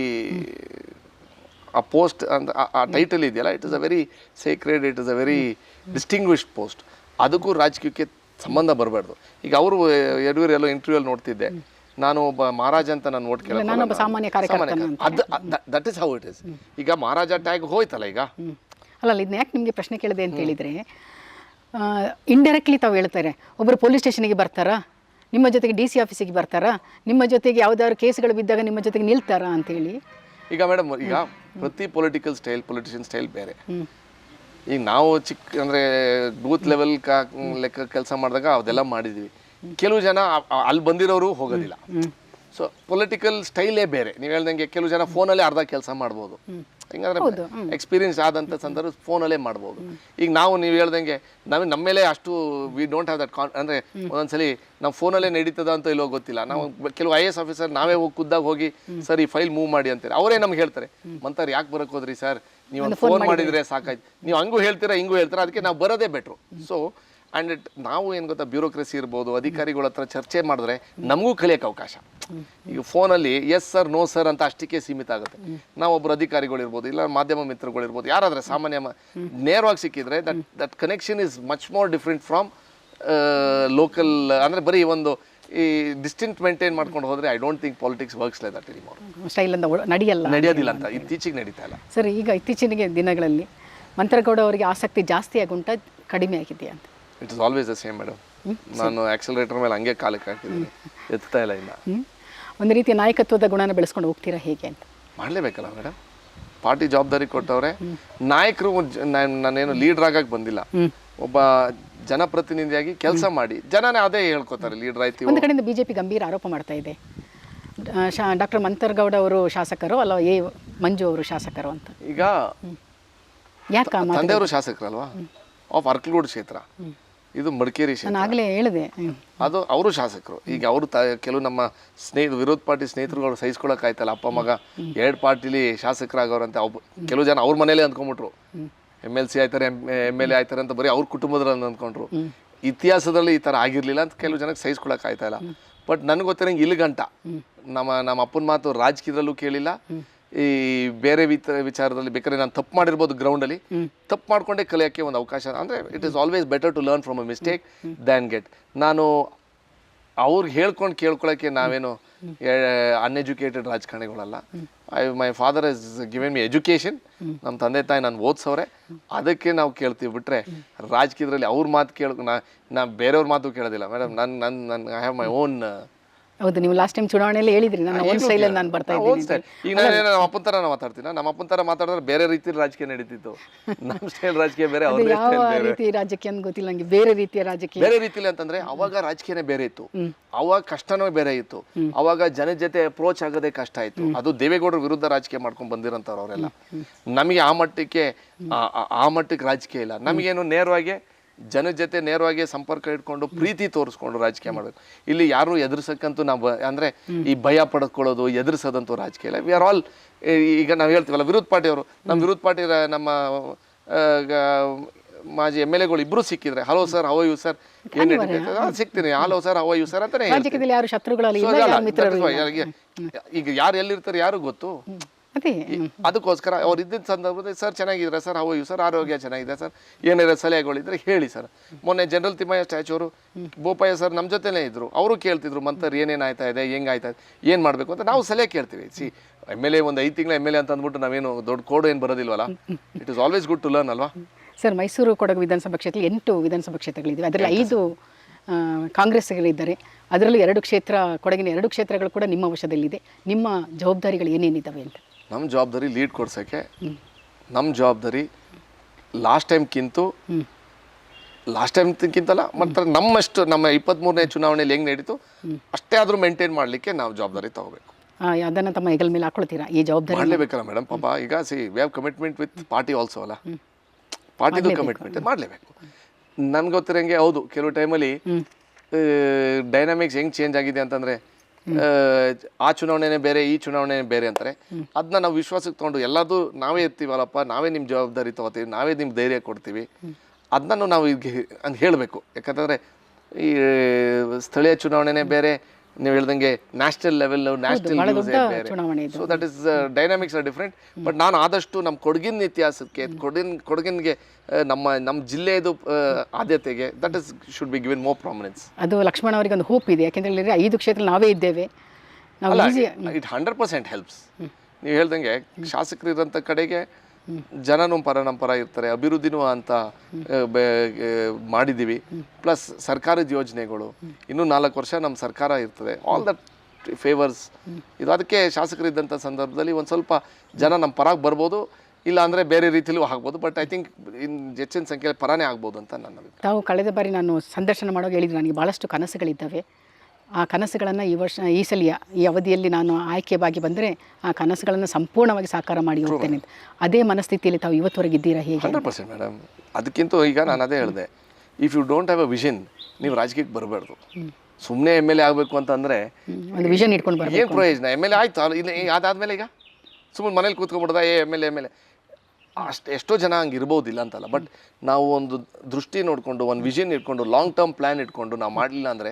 ಆ ಪೋಸ್ಟ್ ಅಂತ ಆ ಟೈಟಲ್ ಇದೆಯಲ್ಲ, it is a very Sacred, it is a very distinguished post. ಅದಕ್ಕೂ ರಾಜಕೀಯಕ್ಕೆ ಸಂಬಂಧ ಬರಬಾರ್ದು. ಈಗ ಅವರು ಯದುವೀರ್ ಎಲ್ಲೋ ಇಂಟರ್ವ್ಯೂಲ್ಲಿ ನೋಡ್ತಿದ್ದೆ, ನಾನು ಒಬ್ಬ ಮಹಾರಾಜ ಅಂತ ನಾನು ನೋಟ್ ಕೇಳೋದು, ಸಾಮಾನ್ಯ that is how it is. ಈಗ ಮಹಾರಾಜ ಟ್ಯಾಗ್ ಹೋಯ್ತಲ್ಲ ಈಗ. ಅಲ್ಲ ಇದನ್ನ ಯಾಕೆ ನಿಮಗೆ ಪ್ರಶ್ನೆ ಕೇಳಿದೆ ಅಂತ ಹೇಳಿದರೆ, ಇಂಡೈರೆಕ್ಟ್ಲಿ ತಾವು ಹೇಳ್ತಾರೆ, ಒಬ್ಬರು ಪೊಲೀಸ್ ಸ್ಟೇಷನ್ಗೆ ಬರ್ತಾರಾ, ನಿಮ್ಮ ಜೊತೆಗೆ DC ಆಫೀಸಿಗೆ ಬರ್ತಾರಾ, ನಿಮ್ಮ ಜೊತೆಗೆ ಯಾವುದಾದ್ರು ಕೇಸ್ಗಳು ಬಿದ್ದಾಗ ನಿಮ್ಮ ಜೊತೆಗೆ ನಿಲ್ತಾರಾ ಅಂತೇಳಿ. ಈಗ ಮೇಡಮ್ ಈಗ ಪ್ರತಿ ಪೊಲಿಟಿಷಿಯನ್ ಸ್ಟೈಲ್ ಬೇರೆ. ಈಗ ನಾವು ಅಂದರೆ ಬೂತ್ ಲೆವೆಲ್ ಲೆಕ್ಕ ಕೆಲಸ ಮಾಡಿದಾಗ ಅದೆಲ್ಲ ಮಾಡಿದ್ವಿ. ಕೆಲವು ಜನ ಅಲ್ಲಿ ಬಂದಿರೋರು ಹೋಗೋದಿಲ್ಲ. ಸೊ ಪೊಲಿಟಿಕಲ್ ಸ್ಟೈಲೇ ಬೇರೆ. ನೀವು ಹೇಳ್ದಂಗೆ ಕೆಲವು ಜನ ಫೋನಲ್ಲೇ ಅರ್ಧ ಕೆಲಸ ಮಾಡ್ಬೋದು. ಹಿಂಗಾದ್ರೆ ಎಕ್ಸ್ಪೀರಿಯನ್ಸ್ ಆದಂಥ ಸಂದರ್ಭ ಫೋನಲ್ಲೇ ಮಾಡ್ಬೋದು. ಈಗ ನೀವು ಹೇಳ್ದಂಗೆ ನಮ್ಮ ಮೇಲೆ ಅಷ್ಟು ವಿ ಡೋಂಟ್ ಹ್ಯಾವ್ ದಟ್ ಅಂದರೆ ಒಂದೊಂದ್ಸಲಿ ನಾವು ಫೋನಲ್ಲೇ ನಡೀತದ ಅಂತ ಇಲ್ಲೋ ಗೊತ್ತಿಲ್ಲ. ನಾವು ಕೆಲವು IAS ಆಫೀಸರ್ ನಾವೇ ಖುದ್ದಾಗಿ ಹೋಗಿ ಸರ್ ಈ ಫೈಲ್ ಮೂವ್ ಮಾಡಿ ಅಂತಾರೆ. ಅವರೇ ನಮ್ಗೆ ಹೇಳ್ತಾರೆ, ಮಂತಾರೆ ಯಾಕೆ ಬರೋಕೆ ಹೋದ್ರಿ ಸರ್, ನೀವು ಒಂದು ಫೋನ್ ಮಾಡಿದರೆ ಸಾಕಾಯ್ತು. ನೀವು ಹಂಗೂ ಹೇಳ್ತೀರಾ ಹಿಂಗೂ ಹೇಳ್ತೀರಾ, ಅದಕ್ಕೆ ನಾವು ಬರೋದೇ ಬೆಟ್ರು. ಸೊ ಆ್ಯಂಡ್ ನಾವು ಏನು ಗೊತ್ತಾ, ಬ್ಯೂರೋಕ್ರಸಿ ಇರ್ಬೋದು, ಅಧಿಕಾರಿಗಳ ಹತ್ರ ಚರ್ಚೆ ಮಾಡಿದ್ರೆ ನಮಗೂ ಕಲಿಯೋಕ್ಕೆ ಅವಕಾಶ. ಈಗ ಫೋನಲ್ಲಿ ಎಸ್ ಸರ್ ನೋ ಸರ್ ಅಂತ ಅಷ್ಟಕ್ಕೆ ಸೀಮಿತ ಆಗುತ್ತೆ. ನಾವೊಬ್ಬರು ಅಧಿಕಾರಿಗಳಿರ್ಬೋದು, ಇಲ್ಲ ಮಾಧ್ಯಮ ಮಿತ್ರಗಳಿರ್ಬೋದು, ಯಾರಾದರೆ ಸಾಮಾನ್ಯ ನೇರವಾಗಿ ಸಿಕ್ಕಿದ್ರೆ that connection is much more different from local. ಅಂದರೆ ಬರೀ ಒಂದು ಈ ಡಿಸ್ಟೆನ್ಸ್ ಮೇಂಟೈನ್ ಮಾಡ್ಕೊಂಡು ಹೋದರೆ I don't think politics works like that anymore. Style ಅಂತ ನಡೆಯೋದಿಲ್ಲ ಅಂತ ಇತ್ತೀಚೆಗೆ ನಡೀತಾ ಇಲ್ಲ. ಸರ್ ಈಗ ಇತ್ತೀಚಿನ ದಿನಗಳಲ್ಲಿ ಮಂತ್ರಗೌಡ ಅವರಿಗೆ ಆಸಕ್ತಿ ಜಾಸ್ತಿ ಆಗುಂಟ ಕಡಿಮೆ ಆಗಿದೆಯಾ ಅಂತ? It is always the same madam. ನಾನು ಆಕ್ಸಲರೇಟರ್ ಮೇಲೆ ಹಂಗೆ ಕಾಲಕ್ಕೆ ಹಾಕಿದ್ದೀನಿ, ಎತ್ತಾ ಇಲ್ಲ ಇನ್ನು. ಒಂದು ರೀತಿಯ ನಾಯಕತ್ವದ ಗುಣನ ಬೆಳೆಸ್ಕೊಂಡು ಹೋಗ್ತೀರಾ ಹೇಗೆ ಅಂತ? ಮಾಡಲೇಬೇಕಲ್ಲ ಮೇಡಮ್, ಪಾರ್ಟಿ ಜವಾಬ್ದಾರಿ ಕೊಟ್ಟವ್ರೆ. ನಾಯಕರು ನಾನೇನು ಲೀಡರ್ ಆಗಕ್ಕೆ ಬಂದಿಲ್ಲ, ಒಬ್ಬ ಜನಪ್ರತಿನಿಧಿಯಾಗಿ ಕೆಲಸ ಮಾಡಿ ಜನನೇ ಅದೇ ಹೇಳ್ಕೊತಾರೆ ಲೀಡರ್ ಆಯ್ತು. ಒಂದು ಕಡೆಯಿಂದ BJP ಗಂಭೀರ ಆರೋಪ ಮಾಡ್ತಾ ಇದೆ, ಡಾಕ್ಟರ್ ಮಂತರ್ಗೌಡ ಅವರು ಶಾಸಕರು ಅಲ್ಲ ಮಂಜು ಅವರು ಶಾಸಕರು ಅಂತ. ಈಗ ಯಾಕೆ ತಂದೆಯವರು ಶಾಸಕರಲ್ವಾ ಆಫ್ ಅರ್ಕಲ್ಗೂಡು ಕ್ಷೇತ್ರ, ಇದು ಮಡಿಕೇರಿ ಕ್ಷೇತ್ರ. ಆಗಲೇ ಹೇಳಿದೆ ಅದು ಅವರು ಶಾಸಕರು. ಈಗ ಅವರು ಕೆಲವು ನಮ್ಮ ವಿರೋಧ ಪಾರ್ಟಿ ಸ್ನೇಹಿತರುಗಳು ಸಹಿಸ್ಕೊಳಕ್ಕಾಯ್ತಲ್ಲ, ಅಪ್ಪ ಮಗ 2 ಪಾರ್ಟಿಲಿ ಶಾಸಕರಾಗವ್ರಂತೆ. ಕೆಲವು ಜನ ಅವ್ರ ಮನೇಲೆ ಅಂದ್ಕೊಂಡ್ಬಿಟ್ರು, MLC ಆಯ್ತಾರೆ MLA ಆಯ್ತಾರೆ ಅಂತ ಬರೀ ಅವ್ರ ಕುಟುಂಬದ್ರಲ್ಲಿ ಅಂದ್ಕೊಂಡ್ರು. ಇತಿಹಾಸದಲ್ಲಿ ಈ ಥರ ಆಗಿರಲಿಲ್ಲ ಅಂತ ಕೆಲವು ಜನಕ್ಕೆ ಸಹಿಸ್ಕೊಳಕ್ಕಾಯ್ತಾ ಇಲ್ಲ. ಬಟ್ ನನಗೆ ಗೊತ್ತಿರಂಗೆ ಇಲ್ಲಿ ಗಂಟ ನಮ್ಮ ಅಪ್ಪನ ಮಾತು ರಾಜಕೀಯದಲ್ಲೂ ಕೇಳಿಲ್ಲ, ಈ ಬೇರೆ ವಿಚಾರದಲ್ಲಿ ಬೇಕಾದ್ರೆ ನಾನು ತಪ್ಪು ಮಾಡಿರ್ಬೋದು, ಗ್ರೌಂಡಲ್ಲಿ ತಪ್ಪು ಮಾಡ್ಕೊಂಡೇ ಕಲಿಯೋಕ್ಕೆ ಒಂದು ಅವಕಾಶ. ಅಂದರೆ it is always better to learn from a mistake than get. ನಾನು ಅವ್ರಿಗೆ ಹೇಳ್ಕೊಂಡು ಕೇಳ್ಕೊಳ್ಳೋಕ್ಕೆ ನಾವೇನು ಅನ್ಎಜುಕೇಟೆಡ್ ರಾಜಕಾರಣಿಗಳಲ್ಲ. My father is given me education. ನಮ್ಮ ತಂದೆ ತಾಯಿ ನಾನು ಓದಿಸೋರೆ, ಅದಕ್ಕೆ ನಾವು ಕೇಳ್ತೀವಿ. ಬಿಟ್ಟರೆ ರಾಜಕೀಯದಲ್ಲಿ ಅವ್ರ ಮಾತು ನಾ ಬೇರೆಯವ್ರ ಮಾತು ಕೇಳೋದಿಲ್ಲ ಮೇಡಮ್. ನನ್ನ ಐ ಹ್ಯಾವ್ ಮೈ ಓನ್. ಹೌದು, ನೀವು ಲಾಸ್ಟ್ ಟೈಮ್ ಚುನಾವಣೆಯಲ್ಲಿ ಹೇಳಿದ್ರಿ ನನ್ನ ಓನ್ ಸ್ಟೈಲಲ್ಲಿ ನಾನು ಬರ್ತಾ ಇದ್ದೀನಿ. ಈಗ ನಮ್ಮ ಅಪ್ಪನ ಥರ ಮಾತಾಡ್ತೀನಿ, ನಮ್ಮ ಅಪ್ಪನ ಥರ ಮಾತಾಡಿದ್ರೆ ಬೇರೆ ರೀತಿ ರಾಜಕೀಯ ನಡೀತಿತ್ತು. ನಮ್ಮ ಸ್ಟೈಲ್ ರಾಜಕೀಯ ಬೇರೆ, ಯಾವ ರೀತಿ ರಾಜಕೀಯ ಅಂತ ಗೊತ್ತಿಲ್ಲ ನನಗೆ. ಬೇರೆ ರೀತಿಯ ರಾಜಕೀಯ, ಬೇರೆ ರೀತಿಲಿ ಅಂತಂದ್ರೆ ಅವಾಗ ರಾಜಕೀಯನೇ ಬೇರೆ ಇತ್ತು, ಅವಾಗ ಕಷ್ಟನೂ ಬೇರೆ ಇತ್ತು. ಅವಾಗ ಜನ ಜೊತೆ ಅಪ್ರೋಚ್ ಆಗೋದೇ ಕಷ್ಟ ಇತ್ತು. ಅದು ದೇವೇಗೌಡರ ವಿರುದ್ಧ ರಾಜಕೀಯ ಮಾಡ್ಕೊಂಡು ಬಂದಿರೋಂಥವ್ರು ಅವರೆಲ್ಲ. ನಮಗೆ ಆ ಮಟ್ಟಕ್ಕೆ ರಾಜಕೀಯ ಇಲ್ಲ. ನಮಗೇನು ನೇರವಾಗಿ ಜನದ ಜೊತೆ ನೇರವಾಗಿ ಸಂಪರ್ಕ ಇಟ್ಕೊಂಡು ಪ್ರೀತಿ ತೋರಿಸ್ಕೊಂಡು ರಾಜಕೀಯ ಮಾಡಬೇಕು. ಇಲ್ಲಿ ಯಾರು ಎದುರಿಸಕ್ಕಂತೂ ನಾವು ಅಂದರೆ ಈ ಭಯ ಪಡ್ಕೊಳ್ಳೋದು ಎದುರಿಸೋದಂತೂ ರಾಜಕೀಯ ಇಲ್ಲ. ವಿ ಆರ್ ಆಲ್, ಈಗ ನಾವು ಹೇಳ್ತೀವಲ್ಲ ವಿರೋಧ ಪಾರ್ಟಿಯವರು, ನಮ್ಮ ವಿರೋಧ ಪಾರ್ಟಿ ನಮ್ಮ ಮಾಜಿ MLAಗಳು ಇಬ್ಬರು ಸಿಕ್ಕಿದ್ರೆ hello sir how you sir ಏನು ಸಿಗ್ತೀನಿ, hello sir how you sir ಅಂತಾನೆ. ಈಗ ಯಾರು ಎಲ್ಲಿರ್ತಾರೆ ಯಾರು ಗೊತ್ತು. ಅದಕ್ಕೋಸ್ಕರ ಅವ್ರು ಇದ್ದಿದ್ದ ಸಂದರ್ಭದಲ್ಲಿ ಸರ್ ಚೆನ್ನಾಗಿದ್ರೆ ಸರ್ ಹೌ ಯು ಸರ್, ಆರೋಗ್ಯ ಚೆನ್ನಾಗಿದೆ ಸರ್, ಏನಾರ ಸಲಹೆಗಳಿದ್ರೆ ಹೇಳಿ ಸರ್. ಮೊನ್ನೆ ಜನರಲ್ ತಿಮ್ಮಯ್ಯ ಸ್ಟ್ಯಾಚು ಅವರು ಬೋಪಯ್ಯ ಸರ್ ನಮ್ಮ ಜೊತೆಲೇ ಇದ್ರು, ಅವರು ಕೇಳ್ತಿದ್ರು ಮಂತರ್ ಏನೇನು ಆಯ್ತಾ ಇದೆ, ಹೆಂಗಾಯ್ತಾ ಇದೆ, ಏನು ಮಾಡಬೇಕು ಅಂತ. ನಾವು ಸಲಹೆ ಕೇಳ್ತೀವಿ. MLA ಒಂದು 5 ತಿಂಗಳ MLA ಅಂತ ಅಂದ್ಬಿಟ್ಟು ನಾವೇನು ದೊಡ್ಡ ಕೋಡು ಏನು ಬರೋದಿಲ್ವಲ್ಲ. It is always good to learn ಅಲ್ವಾ. ಸರ್, ಮೈಸೂರು ಕೊಡಗು ವಿಧಾನಸಭಾ ಕ್ಷೇತ್ರ 8 ವಿಧಾನಸಭಾ ಕ್ಷೇತ್ರಗಳಿವೆ. ಅದರಲ್ಲಿ 5 ಕಾಂಗ್ರೆಸ್ಗಳಿದ್ದಾರೆ. ಅದರಲ್ಲೂ 2 ಕ್ಷೇತ್ರ, ಕೊಡಗಿನ 2 ಕ್ಷೇತ್ರಗಳು ಕೂಡ ನಿಮ್ಮ ವಶದಲ್ಲಿದೆ. ನಿಮ್ಮ ಜವಾಬ್ದಾರಿಗಳು ಏನೇನಿದ್ದಾವೆ ಅಂತ? ನಮ್ಮ ಜವಾಬ್ದಾರಿ ಲೀಡ್ ಕೊಡ್ಸೋಕ್ಕೆ, ನಮ್ಮ ಜವಾಬ್ದಾರಿ ಲಾಸ್ಟ್ ಟೈಮ್ಗಿಂತಲ್ಲ ಮತ್ತು ನಮ್ಮಷ್ಟು ನಮ್ಮ 23ನೇ ಚುನಾವಣೆಯಲ್ಲಿ ಹೆಂಗೆ ನಡೀತು ಅಷ್ಟೇ ಆದರೂ ಮೇಂಟೈನ್ ಮಾಡಲಿಕ್ಕೆ ನಾವು ಜವಾಬ್ದಾರಿ ತಗೋಬೇಕು. ಅದನ್ನು ತಮ್ಮ ಹೆಗಲ ಮೇಲೆ ಹಾಕೊಳ್ತೀರಾ ಈ ಜವಾಬ್ದಾರಿ? ಮಾಡಲೇಬೇಕಲ್ಲ ಮೇಡಮ್. ಪಾಪ ಈಗ we have commitment with party also ಅಲ್ಲ, ಪಾರ್ಟಿದು ಕಮಿಟ್ಮೆಂಟ್ ಮಾಡಲೇಬೇಕು. ನನ್ಗೆ ಗೊತ್ತಿರಂಗೆ ಹೌದು, ಕೆಲವು ಟೈಮಲ್ಲಿ ಡೈನಾಮಿಕ್ಸ್ ಹೆಂಗೆ ಚೇಂಜ್ ಆಗಿದೆ ಅಂತಂದರೆ ಆ ಚುನಾವಣೆನೇ ಬೇರೆ, ಈ ಚುನಾವಣೆನೇ ಬೇರೆ ಅಂತಾರೆ. ಅದನ್ನ ನಾವು ವಿಶ್ವಾಸಕ್ಕೆ ತೊಗೊಂಡು ಎಲ್ಲದೂ ನಾವೇ ಇರ್ತೀವಲ್ಲಪ್ಪ, ನಾವೇ ನಿಮ್ಮ ಜವಾಬ್ದಾರಿ ತೊಗೋತೀವಿ, ನಾವೇ ನಿಮ್ಗೆ ಧೈರ್ಯ ಕೊಡ್ತೀವಿ, ಅದನ್ನು ನಾವು ಈಗ ಅಂತ ಹೇಳಬೇಕು. ಯಾಕಂತಂದರೆ ಈ ಸ್ಥಳೀಯ ಚುನಾವಣೆನೇ ಬೇರೆ, ನೀವು ಹೇಳ್ದಂಗೆ ನ್ಯಾಷನಲ್ ಲೆವೆಲ್, ನ್ಯಾಷನಲ್ ಬೇರೆ. So that is dynamics are different. But ನಾನು ಆದಷ್ಟು ನಮ್ಮ ಕೊಡಗಿನ ಇತಿಹಾಸಕ್ಕೆ, ಕೊಡಗಿನ್ಗೆ ನಮ್ಮ ಜಿಲ್ಲೆಯದು ಆದ್ಯತೆಗೆ that is should be given more prominence. ಅದು ಲಕ್ಷ್ಮಣ್ ಅವರಿಗೆ ಒಂದು ಹೋಪ್ ಇದೆ. ಯಾಕೆಂತ ಹೇಳಿದ್ರೆ 5 ಕ್ಷೇತ್ರ ನಾವೇ ಇದ್ದೇವೆ. It 100% helps. ನೀವು ಹೇಳ್ದಂಗೆ ಶಾಸಕರು ಇರೋಂಥ ಕಡೆಗೆ ಜನನೂ ನಮ್ಮ ಪರ ಇರ್ತಾರೆ, ಅಭಿವೃದ್ಧಿನೂ ಅಂತ ಮಾಡಿದ್ದೀವಿ. ಪ್ಲಸ್ ಸರ್ಕಾರದ ಯೋಜನೆಗಳು, ಇನ್ನೂ 4 ವರ್ಷ ನಮ್ಮ ಸರ್ಕಾರ ಇರ್ತದೆ, ಆಲ್ ದಟ್ ಫೇವರ್ಸ್ ಇದು. ಅದಕ್ಕೆ ಶಾಸಕರಿದ್ದಂಥ ಸಂದರ್ಭದಲ್ಲಿ ಒಂದು ಸ್ವಲ್ಪ ಜನ ನಮ್ಮ ಪರಾಗಿ ಬರ್ಬೋದು, ಇಲ್ಲ ಅಂದರೆ ಬೇರೆ ರೀತಿಯಲ್ಲೂ ಆಗ್ಬೋದು. ಬಟ್ ಐ ಥಿಂಕ್ ಹೆಚ್ಚಿನ ಸಂಖ್ಯೆಯಲ್ಲಿ ಪರಾನೇ ಆಗ್ಬೋದು ಅಂತ ನನ್ನ ಅಭಿಪ್ರಾಯ. ತಾವು ಕಳೆದ ಬಾರಿ ನಾನು ಸಂದರ್ಶನ ಮಾಡುವಾಗ ಹೇಳಿದ್ರು, ನನಗೆ ಭಾಳಷ್ಟು ಕನಸುಗಳಿದ್ದಾವೆ. ಆ ಕನಸುಗಳನ್ನು ಈ ಸಲ ಈ ಅವಧಿಯಲ್ಲಿ ನಾನು ಆಯ್ಕೆಯಾಗಿ ಬಂದರೆ ಆ ಕನಸುಗಳನ್ನು ಸಂಪೂರ್ಣವಾಗಿ ಸಾಕಾರ ಮಾಡಿ ಹೋಗ್ತೇನೆ. ಅದೇ ಮನಸ್ಥಿತಿಯಲ್ಲಿ ತಾವು ಇವತ್ತುವರೆಗೆ ಇದ್ದೀರಾ ಹೇಗೆ? 100% ಮೇಡಮ್. ಅದಕ್ಕಿಂತ ಈಗ ನಾನು ಅದೇ ಹೇಳಿದೆ, if you don't have a vision, ನೀವು ರಾಜಕೀಯಕ್ಕೆ ಬರಬಾರ್ದು. ಸುಮ್ಮನೆ MLA ಆಗಬೇಕು ಅಂತಂದರೆ ಒಂದು ವಿಷನ್ ಇಟ್ಕೊಂಡು ಬರಬೇಕು. ಏನು ಪ್ರಯೋಜನ? MLA ಆಯಿತು, ಇಲ್ಲ ಅದಾದಮೇಲೆ ಈಗ ಸುಮ್ಮನೆ ಮನೇಲಿ ಕೂತ್ಕೊಂಡ್ಬಿಡ್ದ MLA ಎಷ್ಟೋ ಜನ ಹಂಗೆ ಇರ್ಬೋದಿಲ್ಲ ಅಂತಲ್ಲ. ಬಟ್ ನಾವು ಒಂದು ದೃಷ್ಟಿ ನೋಡಿಕೊಂಡು, ಒಂದು ವಿಷನ್ ಇಟ್ಕೊಂಡು, ಲಾಂಗ್ ಟರ್ಮ್ ಪ್ಲ್ಯಾನ್ ಇಟ್ಕೊಂಡು ನಾವು ಮಾಡಲಿಲ್ಲ ಅಂದರೆ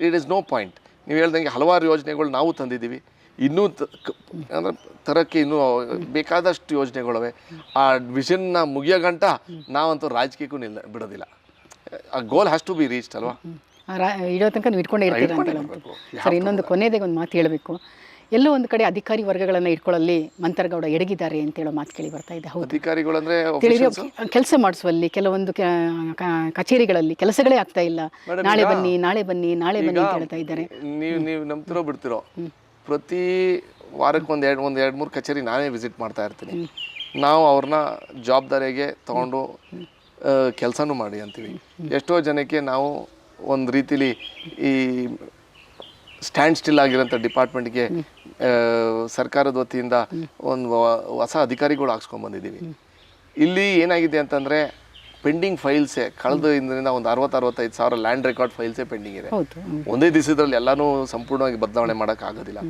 ಇಟ್ ಈಸ್ ನೋ ಪಾಯಿಂಟ್. ನೀವು ಹೇಳ್ದಂಗೆ ಹಲವಾರು ಯೋಜನೆಗಳು ನಾವು ತಂದಿದ್ದೀವಿ, ಇನ್ನೂ ಅಂದರೆ ತರಕ್ಕೆ ಇನ್ನೂ ಬೇಕಾದಷ್ಟು ಯೋಜನೆಗಳಿವೆ. ಆ ವಿಷನ್ನ ಮುಗಿಯೋ ಗಂಟ ನಾವಂತೂ ರಾಜಕೀಯಕ್ಕೂ ಬಿಡೋದಿಲ್ಲ. ಆ ಗೋಲ್ ಹ್ಯಾಸ್ ಟು ಬಿ ರೀಚ್ಡ್ ಅಲ್ವಾ? ಇಡೋ ತನಕ ನೀವು ಇಟ್ಕೊಂಡೇ ಇರ್ತೀರ ಅಂತ. ಸರ್, ಇನ್ನೊಂದು ಕೊನೆಯದೇ ಒಂದು ಮಾತು ಹೇಳಬೇಕು. ಎಲ್ಲೋ ಒಂದು ಕಡೆ ಅಧಿಕಾರಿ ವರ್ಗಗಳನ್ನು ಇಟ್ಕೊಳ್ಳಲ್ಲಿ ಮಂತರಗೌಡ ಎಡಗಿದ್ದಾರೆ ಅಂತ ಹೇಳೋ ಮಾತು ಕೇಳಿ ಬರ್ತಾ ಇದೆ. ಹೌದು, ಅಧಿಕಾರಿಗಳು ಅಂದರೆ ಕೆಲಸ ಮಾಡಿಸುವಲ್ಲಿ ಕೆಲವೊಂದು ಕಚೇರಿಗಳಲ್ಲಿ ಕೆಲಸಗಳೇ ಆಗ್ತಾ ಇಲ್ಲ. ನಾಳೆ ಬನ್ನಿ ಅಂತ ಹೇಳ್ತಾ ಇದ್ದಾರೆ. ನೀವು ನಂಬ್ತಿರೋ ಬಿಡ್ತಿರೋ, ಪ್ರತಿ ವಾರಕ್ಕೆ ಒಂದು 2-3 ಕಚೇರಿ ನಾನೇ ವಿಸಿಟ್ ಮಾಡ್ತಾ ಇರ್ತೀನಿ. ನಾವು ಅವ್ರನ್ನ ಜವಾಬ್ದಾರಿಗೆ ತಗೊಂಡು ಕೆಲಸನೂ ಮಾಡಿ ಅಂತೀವಿ. ಎಷ್ಟೋ ಜನಕ್ಕೆ ನಾವು ಒಂದು ರೀತಿಲಿ ಈ ಸ್ಟ್ಯಾಂಡ್ ಸ್ಟಿಲ್ ಆಗಿರೋಂಥ ಡಿಪಾರ್ಟ್ಮೆಂಟ್ಗೆ ಸರ್ಕಾರದ ವತಿಯಿಂದ ಒಂದು ಹೊಸ ಅಧಿಕಾರಿಗಳು ಹಾಕ್ಸ್ಕೊಂಡ್ಬಂದಿದ್ದೀವಿ. ಇಲ್ಲಿ ಏನಾಗಿದೆ ಅಂತಂದರೆ ಪೆಂಡಿಂಗ್ ಫೈಲ್ಸೇ ಕಳೆದ ಇಂದಿನಿಂದ ಒಂದು 60-65 ಸಾವಿರ ಲ್ಯಾಂಡ್ ರೆಕಾರ್ಡ್ ಫೈಲ್ಸೇ ಪೆಂಡಿಂಗ್ ಇದೆ. ಒಂದೇ ದಿವಸದಲ್ಲಿ ಎಲ್ಲನೂ ಸಂಪೂರ್ಣವಾಗಿ ಬದಲಾವಣೆ ಮಾಡೋಕ್ಕಾಗೋದಿಲ್ಲ.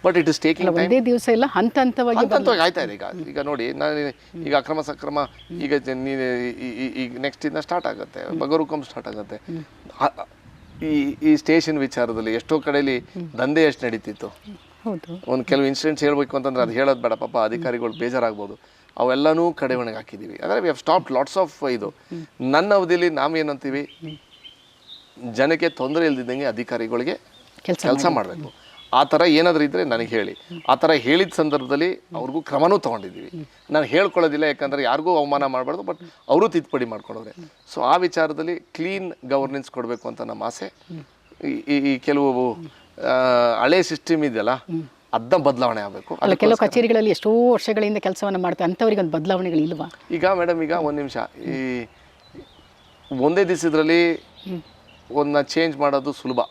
But it is taking time. ಒಂದೇ ದಿವಸ ಇಲ್ಲ, ಹಂತವಾಗಿ ಆಯ್ತಾ ಇದೆ. ಈಗ ನೋಡಿ, ನಾನು ಈಗ ಅಕ್ರಮ ಸಕ್ರಮ ಈಗ ನೆಕ್ಸ್ಟ್ ಇಂದ ಸ್ಟಾರ್ಟ್ ಆಗುತ್ತೆ, ಬಗರುಕಂ ಸ್ಟಾರ್ಟ್ ಆಗುತ್ತೆ. ಈ ಸ್ಟೇಷನ್ ವಿಚಾರದಲ್ಲಿ ಎಷ್ಟೋ ಕಡೆಯಲ್ಲಿ ದಂಧೆ ಎಷ್ಟು ನಡೀತಿತ್ತು. ಒಂದು ಕೆಲವು ಇನ್ಸಿಡೆಂಟ್ಸ್ ಹೇಳಬೇಕು ಅಂತಂದ್ರೆ ಅದು ಹೇಳೋದು ಬೇಡ, ಪಾಪ ಅಧಿಕಾರಿಗಳು ಬೇಜಾರಾಗ್ಬೋದು. ಅವೆಲ್ಲನೂ ಕಡೆವಣೆಗೆ ಹಾಕಿದ್ದೀವಿ. ಅಂದರೆ we have stop lots of ಇದು. ನನ್ನ ಅವಧಿಯಲ್ಲಿ ನಾವೇನಂತೀವಿ, ಜನಕ್ಕೆ ತೊಂದರೆ ಇಲ್ದಿದ್ದಂಗೆ ಅಧಿಕಾರಿಗಳಿಗೆ ಕೆಲಸ ಮಾಡಬೇಕು. ಆ ಥರ ಏನಾದರೂ ಇದ್ದರೆ ನನಗೆ ಹೇಳಿ. ಆ ಥರ ಹೇಳಿದ ಸಂದರ್ಭದಲ್ಲಿ ಅವ್ರಿಗೂ ಕ್ರಮನೂ ತೊಗೊಂಡಿದ್ದೀವಿ. ನಾನು ಹೇಳ್ಕೊಳ್ಳೋದಿಲ್ಲ, ಯಾಕಂದರೆ ಯಾರಿಗೂ ಅವಮಾನ ಮಾಡಬಾರ್ದು. ಬಟ್ ಅವರು ತಿದ್ದುಪಡಿ ಮಾಡ್ಕೊಂಡವ್ರೆ. ಸೊ ಆ ವಿಚಾರದಲ್ಲಿ ಕ್ಲೀನ್ ಗವರ್ನೆನ್ಸ್ ಕೊಡಬೇಕು ಅಂತ ನಮ್ಮ ಆಸೆ. ಈ ಕೆಲವು ಹಳೆ ಸಿಸ್ಟಮ್ ಇದೆಯಲ್ಲ, ಅದನ್ನ ಬದಲಾವಣೆ ಆಗಬೇಕು. ಕೆಲವು ಕಚೇರಿಗಳಲ್ಲಿ ಎಷ್ಟೋ ವರ್ಷಗಳಿಂದ ಕೆಲಸವನ್ನು ಮಾಡ್ತಾರೆ, ಅಂಥವ್ರಿಗೆ ಒಂದು ಬದಲಾವಣೆಗಳು ಇಲ್ವಾ? ಈಗ ಮೇಡಮ್, ಈಗ ಒಂದು ನಿಮಿಷ, ಈ ಒಂದೇ ದಿವಸದಲ್ಲಿ ಒಂದನ್ನ ಚೇಂಜ್ ಮಾಡೋದು ಸುಲಭ.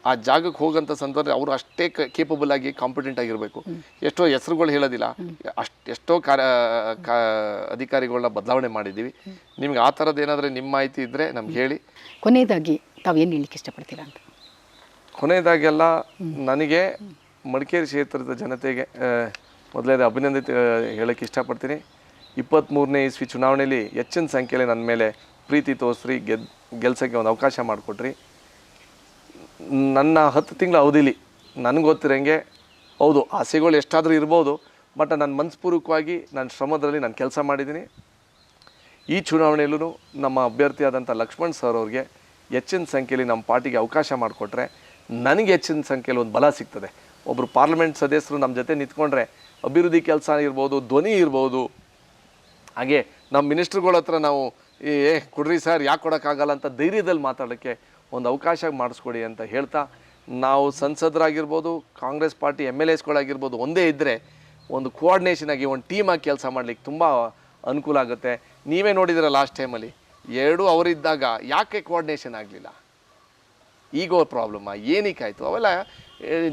ಆ ಜಾಗಕ್ಕೆ ಹೋಗೋಂಥ ಸಂದರ್ಭ ಅವರು ಅಷ್ಟೇ ಕೇಪಬಲ್ ಆಗಿ ಕಾಂಪಿಟೆಂಟ್ ಆಗಿರಬೇಕು. ಎಷ್ಟೋ ಹೆಸರುಗಳು ಹೇಳೋದಿಲ್ಲ, ಎಷ್ಟೋ ಅಧಿಕಾರಿಗಳನ್ನ ಬದಲಾವಣೆ ಮಾಡಿದ್ದೀವಿ. ನಿಮ್ಗೆ ಆ ಥರದ್ದು ಏನಾದರೂ ನಿಮ್ಮ ಮಾಹಿತಿ ಇದ್ದರೆ ನಮ್ಗೆ ಹೇಳಿ. ಕೊನೆಯದಾಗಿ ತಾವೇನು ಹೇಳಲಿಕ್ಕೆ ಇಷ್ಟಪಡ್ತೀರಾ ಅಂತ? ಕೊನೆಯದಾಗೆಲ್ಲ ನನಗೆ ಮಡಿಕೇರಿ ಕ್ಷೇತ್ರದ ಜನತೆಗೆ ಮೊದಲೇ ಅಭಿನಂದನೆ ಹೇಳೋಕ್ಕೆ ಇಷ್ಟಪಡ್ತೀನಿ. 23ನೇ ಇಸ್ವಿ ಚುನಾವಣೆಯಲ್ಲಿ ಹೆಚ್ಚಿನ ಸಂಖ್ಯೆಯಲ್ಲಿ ನನ್ನ ಮೇಲೆ ಪ್ರೀತಿ ತೋರಿಸ್ರಿ, ಗೆಲ್ಸೋಕ್ಕೆ ಒಂದು ಅವಕಾಶ ಮಾಡಿಕೊಟ್ರಿ. ನನ್ನ 10 ತಿಂಗಳ ಅವಧಿಲಿ ನನಗೆ ಗೊತ್ತಿರೋಂಗೆ, ಹೌದು ಆಸೆಗಳು ಎಷ್ಟಾದರೂ ಇರ್ಬೋದು, ಬಟ್ ನಾನು ಮನಸ್ಪೂರ್ವಕವಾಗಿ ನನ್ನ ಶ್ರಮದಲ್ಲಿ ನಾನು ಕೆಲಸ ಮಾಡಿದ್ದೀನಿ. ಈ ಚುನಾವಣೆಯಲ್ಲೂ ನಮ್ಮ ಅಭ್ಯರ್ಥಿಯಾದಂಥ ಲಕ್ಷ್ಮಣ್ ಸರ್ ಅವ್ರಿಗೆ ಹೆಚ್ಚಿನ ಸಂಖ್ಯೆಯಲ್ಲಿ ನಮ್ಮ ಪಾರ್ಟಿಗೆ ಅವಕಾಶ ಮಾಡಿಕೊಟ್ರೆ ನನಗೆ ಹೆಚ್ಚಿನ ಸಂಖ್ಯೆಯಲ್ಲಿ ಒಂದು ಬಲ ಸಿಗ್ತದೆ. ಒಬ್ಬರು ಪಾರ್ಲಿಮೆಂಟ್ ಸದಸ್ಯರು ನಮ್ಮ ಜೊತೆ ನಿಂತ್ಕೊಂಡ್ರೆ ಅಭಿವೃದ್ಧಿ ಕೆಲಸ ಇರ್ಬೋದು, ಧ್ವನಿ ಇರ್ಬೋದು, ಹಾಗೆ ನಮ್ಮ ಮಿನಿಸ್ಟ್ರುಗಳ ಹತ್ರ ನಾವು ಕೊಡ್ರಿ ಸರ್ ಯಾಕೆ ಕೊಡೋಕ್ಕಾಗಲ್ಲ ಅಂತ ಧೈರ್ಯದಲ್ಲಿ ಮಾತಾಡೋಕ್ಕೆ ಒಂದು ಅವಕಾಶ ಮಾಡಿಸ್ಕೊಡಿ ಅಂತ ಹೇಳ್ತಾ, ನಾವು ಸಂಸದರಾಗಿರ್ಬೋದು, ಕಾಂಗ್ರೆಸ್ ಪಾರ್ಟಿ MLAsಗಳಾಗಿರ್ಬೋದು, ಒಂದೇ ಇದ್ದರೆ ಒಂದು ಕೋಆರ್ಡಿನೇಷನ್ ಆಗಿ ಒಂದು ಟೀಮಾಗಿ ಕೆಲಸ ಮಾಡಲಿಕ್ಕೆ ತುಂಬ ಅನುಕೂಲ ಆಗುತ್ತೆ. ನೀವೇ ನೋಡಿದಿರ ಲಾಸ್ಟ್ ಟೈಮಲ್ಲಿ ಎರಡೂ ಅವರಿದ್ದಾಗ ಯಾಕೆ ಕೋಆರ್ಡಿನೇಷನ್ ಆಗಲಿಲ್ಲ? ಈಗೋ ಪ್ರಾಬ್ಲಮ್ಮ ಏನಕ್ಕಾಯಿತು? ಅವೆಲ್ಲ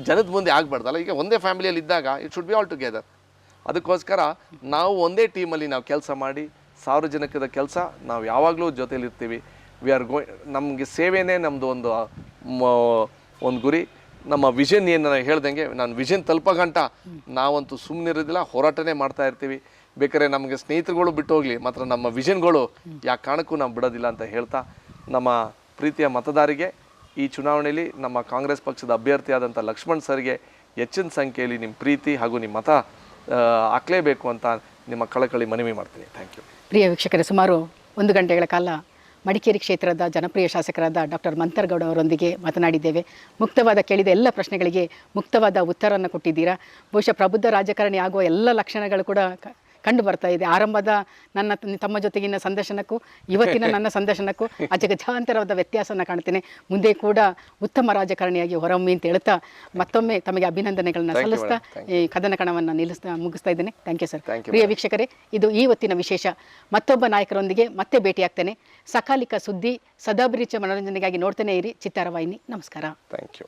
ಜನದ ಮುಂದೆ ಆಗಬಾರ್ದಲ್ಲ. ಈಗ ಒಂದೇ ಫ್ಯಾಮಿಲಿಯಲ್ಲಿ ಇದ್ದಾಗ it should be all together. ಅದಕ್ಕೋಸ್ಕರ ನಾವು ಒಂದೇ ಟೀಮಲ್ಲಿ ನಾವು ಕೆಲಸ ಮಾಡಿ ಸಾರ್ವಜನಿಕದ ಕೆಲಸ ನಾವು ಯಾವಾಗಲೂ ಜೊತೆಲಿರ್ತೀವಿ. ವಿ ಆರ್ ನಮಗೆ ಸೇವೆನೇ ನಮ್ಮದು ಒಂದು ಗುರಿ. ನಮ್ಮ ವಿಷನ್ ಏನು ನಾನು ಹೇಳ್ದಂಗೆ, ನಾನು ವಿಷನ್ ತಲುಪೋ ಗಂಟ ನಾವಂತೂ ಸುಮ್ಮನಿರೋದಿಲ್ಲ, ಹೋರಾಟನೇ ಮಾಡ್ತಾ ಇರ್ತೀವಿ. ಬೇಕಾದ್ರೆ ನಮಗೆ ಸ್ನೇಹಿತರುಗಳು ಬಿಟ್ಟು ಹೋಗಲಿ, ಮಾತ್ರ ನಮ್ಮ ವಿಷನ್ಗಳು ಯಾಕೆ ಕಾರಣಕ್ಕೂ ನಾವು ಬಿಡೋದಿಲ್ಲ ಅಂತ ಹೇಳ್ತಾ, ನಮ್ಮ ಪ್ರೀತಿಯ ಮತದಾರರಿಗೆ ಈ ಚುನಾವಣೆಯಲ್ಲಿ ನಮ್ಮ ಕಾಂಗ್ರೆಸ್ ಪಕ್ಷದ ಅಭ್ಯರ್ಥಿಯಾದಂಥ ಲಕ್ಷ್ಮಣ್ ಸರ್ಗೆ ಹೆಚ್ಚಿನ ಸಂಖ್ಯೆಯಲ್ಲಿ ನಿಮ್ಮ ಪ್ರೀತಿ ಹಾಗೂ ನಿಮ್ಮ ಮತ ಹಾಕಲೇಬೇಕು ಅಂತ ನಿಮ್ಮ ಕಳಕಳಿ ಮನವಿ ಮಾಡ್ತೀನಿ. Thank you. ಪ್ರಿಯ ವೀಕ್ಷಕರೇ, ಸುಮಾರು 1 ಗಂಟೆಗಳ ಕಾಲ ಮಡಿಕೇರಿ ಕ್ಷೇತ್ರದ ಜನಪ್ರಿಯ ಶಾಸಕರಾದ ಡಾಕ್ಟರ್ ಮಂತರ್ಗೌಡ ಅವರೊಂದಿಗೆ ಮಾತನಾಡಿದ್ದೇವೆ. ಮುಕ್ತವಾದ ಕೇಳಿದ ಎಲ್ಲ ಪ್ರಶ್ನೆಗಳಿಗೆ ಮುಕ್ತವಾದ ಉತ್ತರವನ್ನು ಕೊಟ್ಟಿದ್ದೀರಾ. ಬಹುಶಃ ಪ್ರಬುದ್ಧ ರಾಜಕಾರಣಿ ಆಗುವ ಎಲ್ಲ ಲಕ್ಷಣಗಳು ಕೂಡ ಕಂಡು ಬರ್ತಾ ಇದೆ. ಆರಂಭದ ತಮ್ಮ ಜೊತೆಗಿನ ಸಂದರ್ಶನಕ್ಕೂ ಇವತ್ತಿನ ನನ್ನ ಸಂದರ್ಶನಕ್ಕೂ ಅಜಗಜಾಂತರವಾದ ವ್ಯತ್ಯಾಸವನ್ನು ಕಾಣ್ತೇನೆ. ಮುಂದೆ ಕೂಡ ಉತ್ತಮ ರಾಜಕಾರಣಿಯಾಗಿ ಹೊರಹೊಮ್ಮಿ ಅಂತ ಹೇಳ್ತಾ ಮತ್ತೊಮ್ಮೆ ತಮಗೆ ಅಭಿನಂದನೆಗಳನ್ನ ಸಲ್ಲಿಸ್ತಾ ಈ ಕದನ ಕಣವನ್ನು ಮುಗಿಸ್ತಾ ಇದ್ದೇನೆ. Thank you sir. ಪ್ರಿಯ ವೀಕ್ಷಕರೇ, ಇದು ಈ ಹೊತ್ತಿನ ವಿಶೇಷ. ಮತ್ತೊಬ್ಬ ನಾಯಕರೊಂದಿಗೆ ಮತ್ತೆ ಭೇಟಿಯಾಗ್ತೇನೆ. ಸಕಾಲಿಕ ಸುದ್ದಿ, ಸದಾಭಿರುಚಿಯ ಮನೋರಂಜನೆಗಾಗಿ ನೋಡ್ತಾನೆ ಇರಿ ಚಿತ್ತಾರ ವಾಹಿನಿ. ನಮಸ್ಕಾರ. Thank you.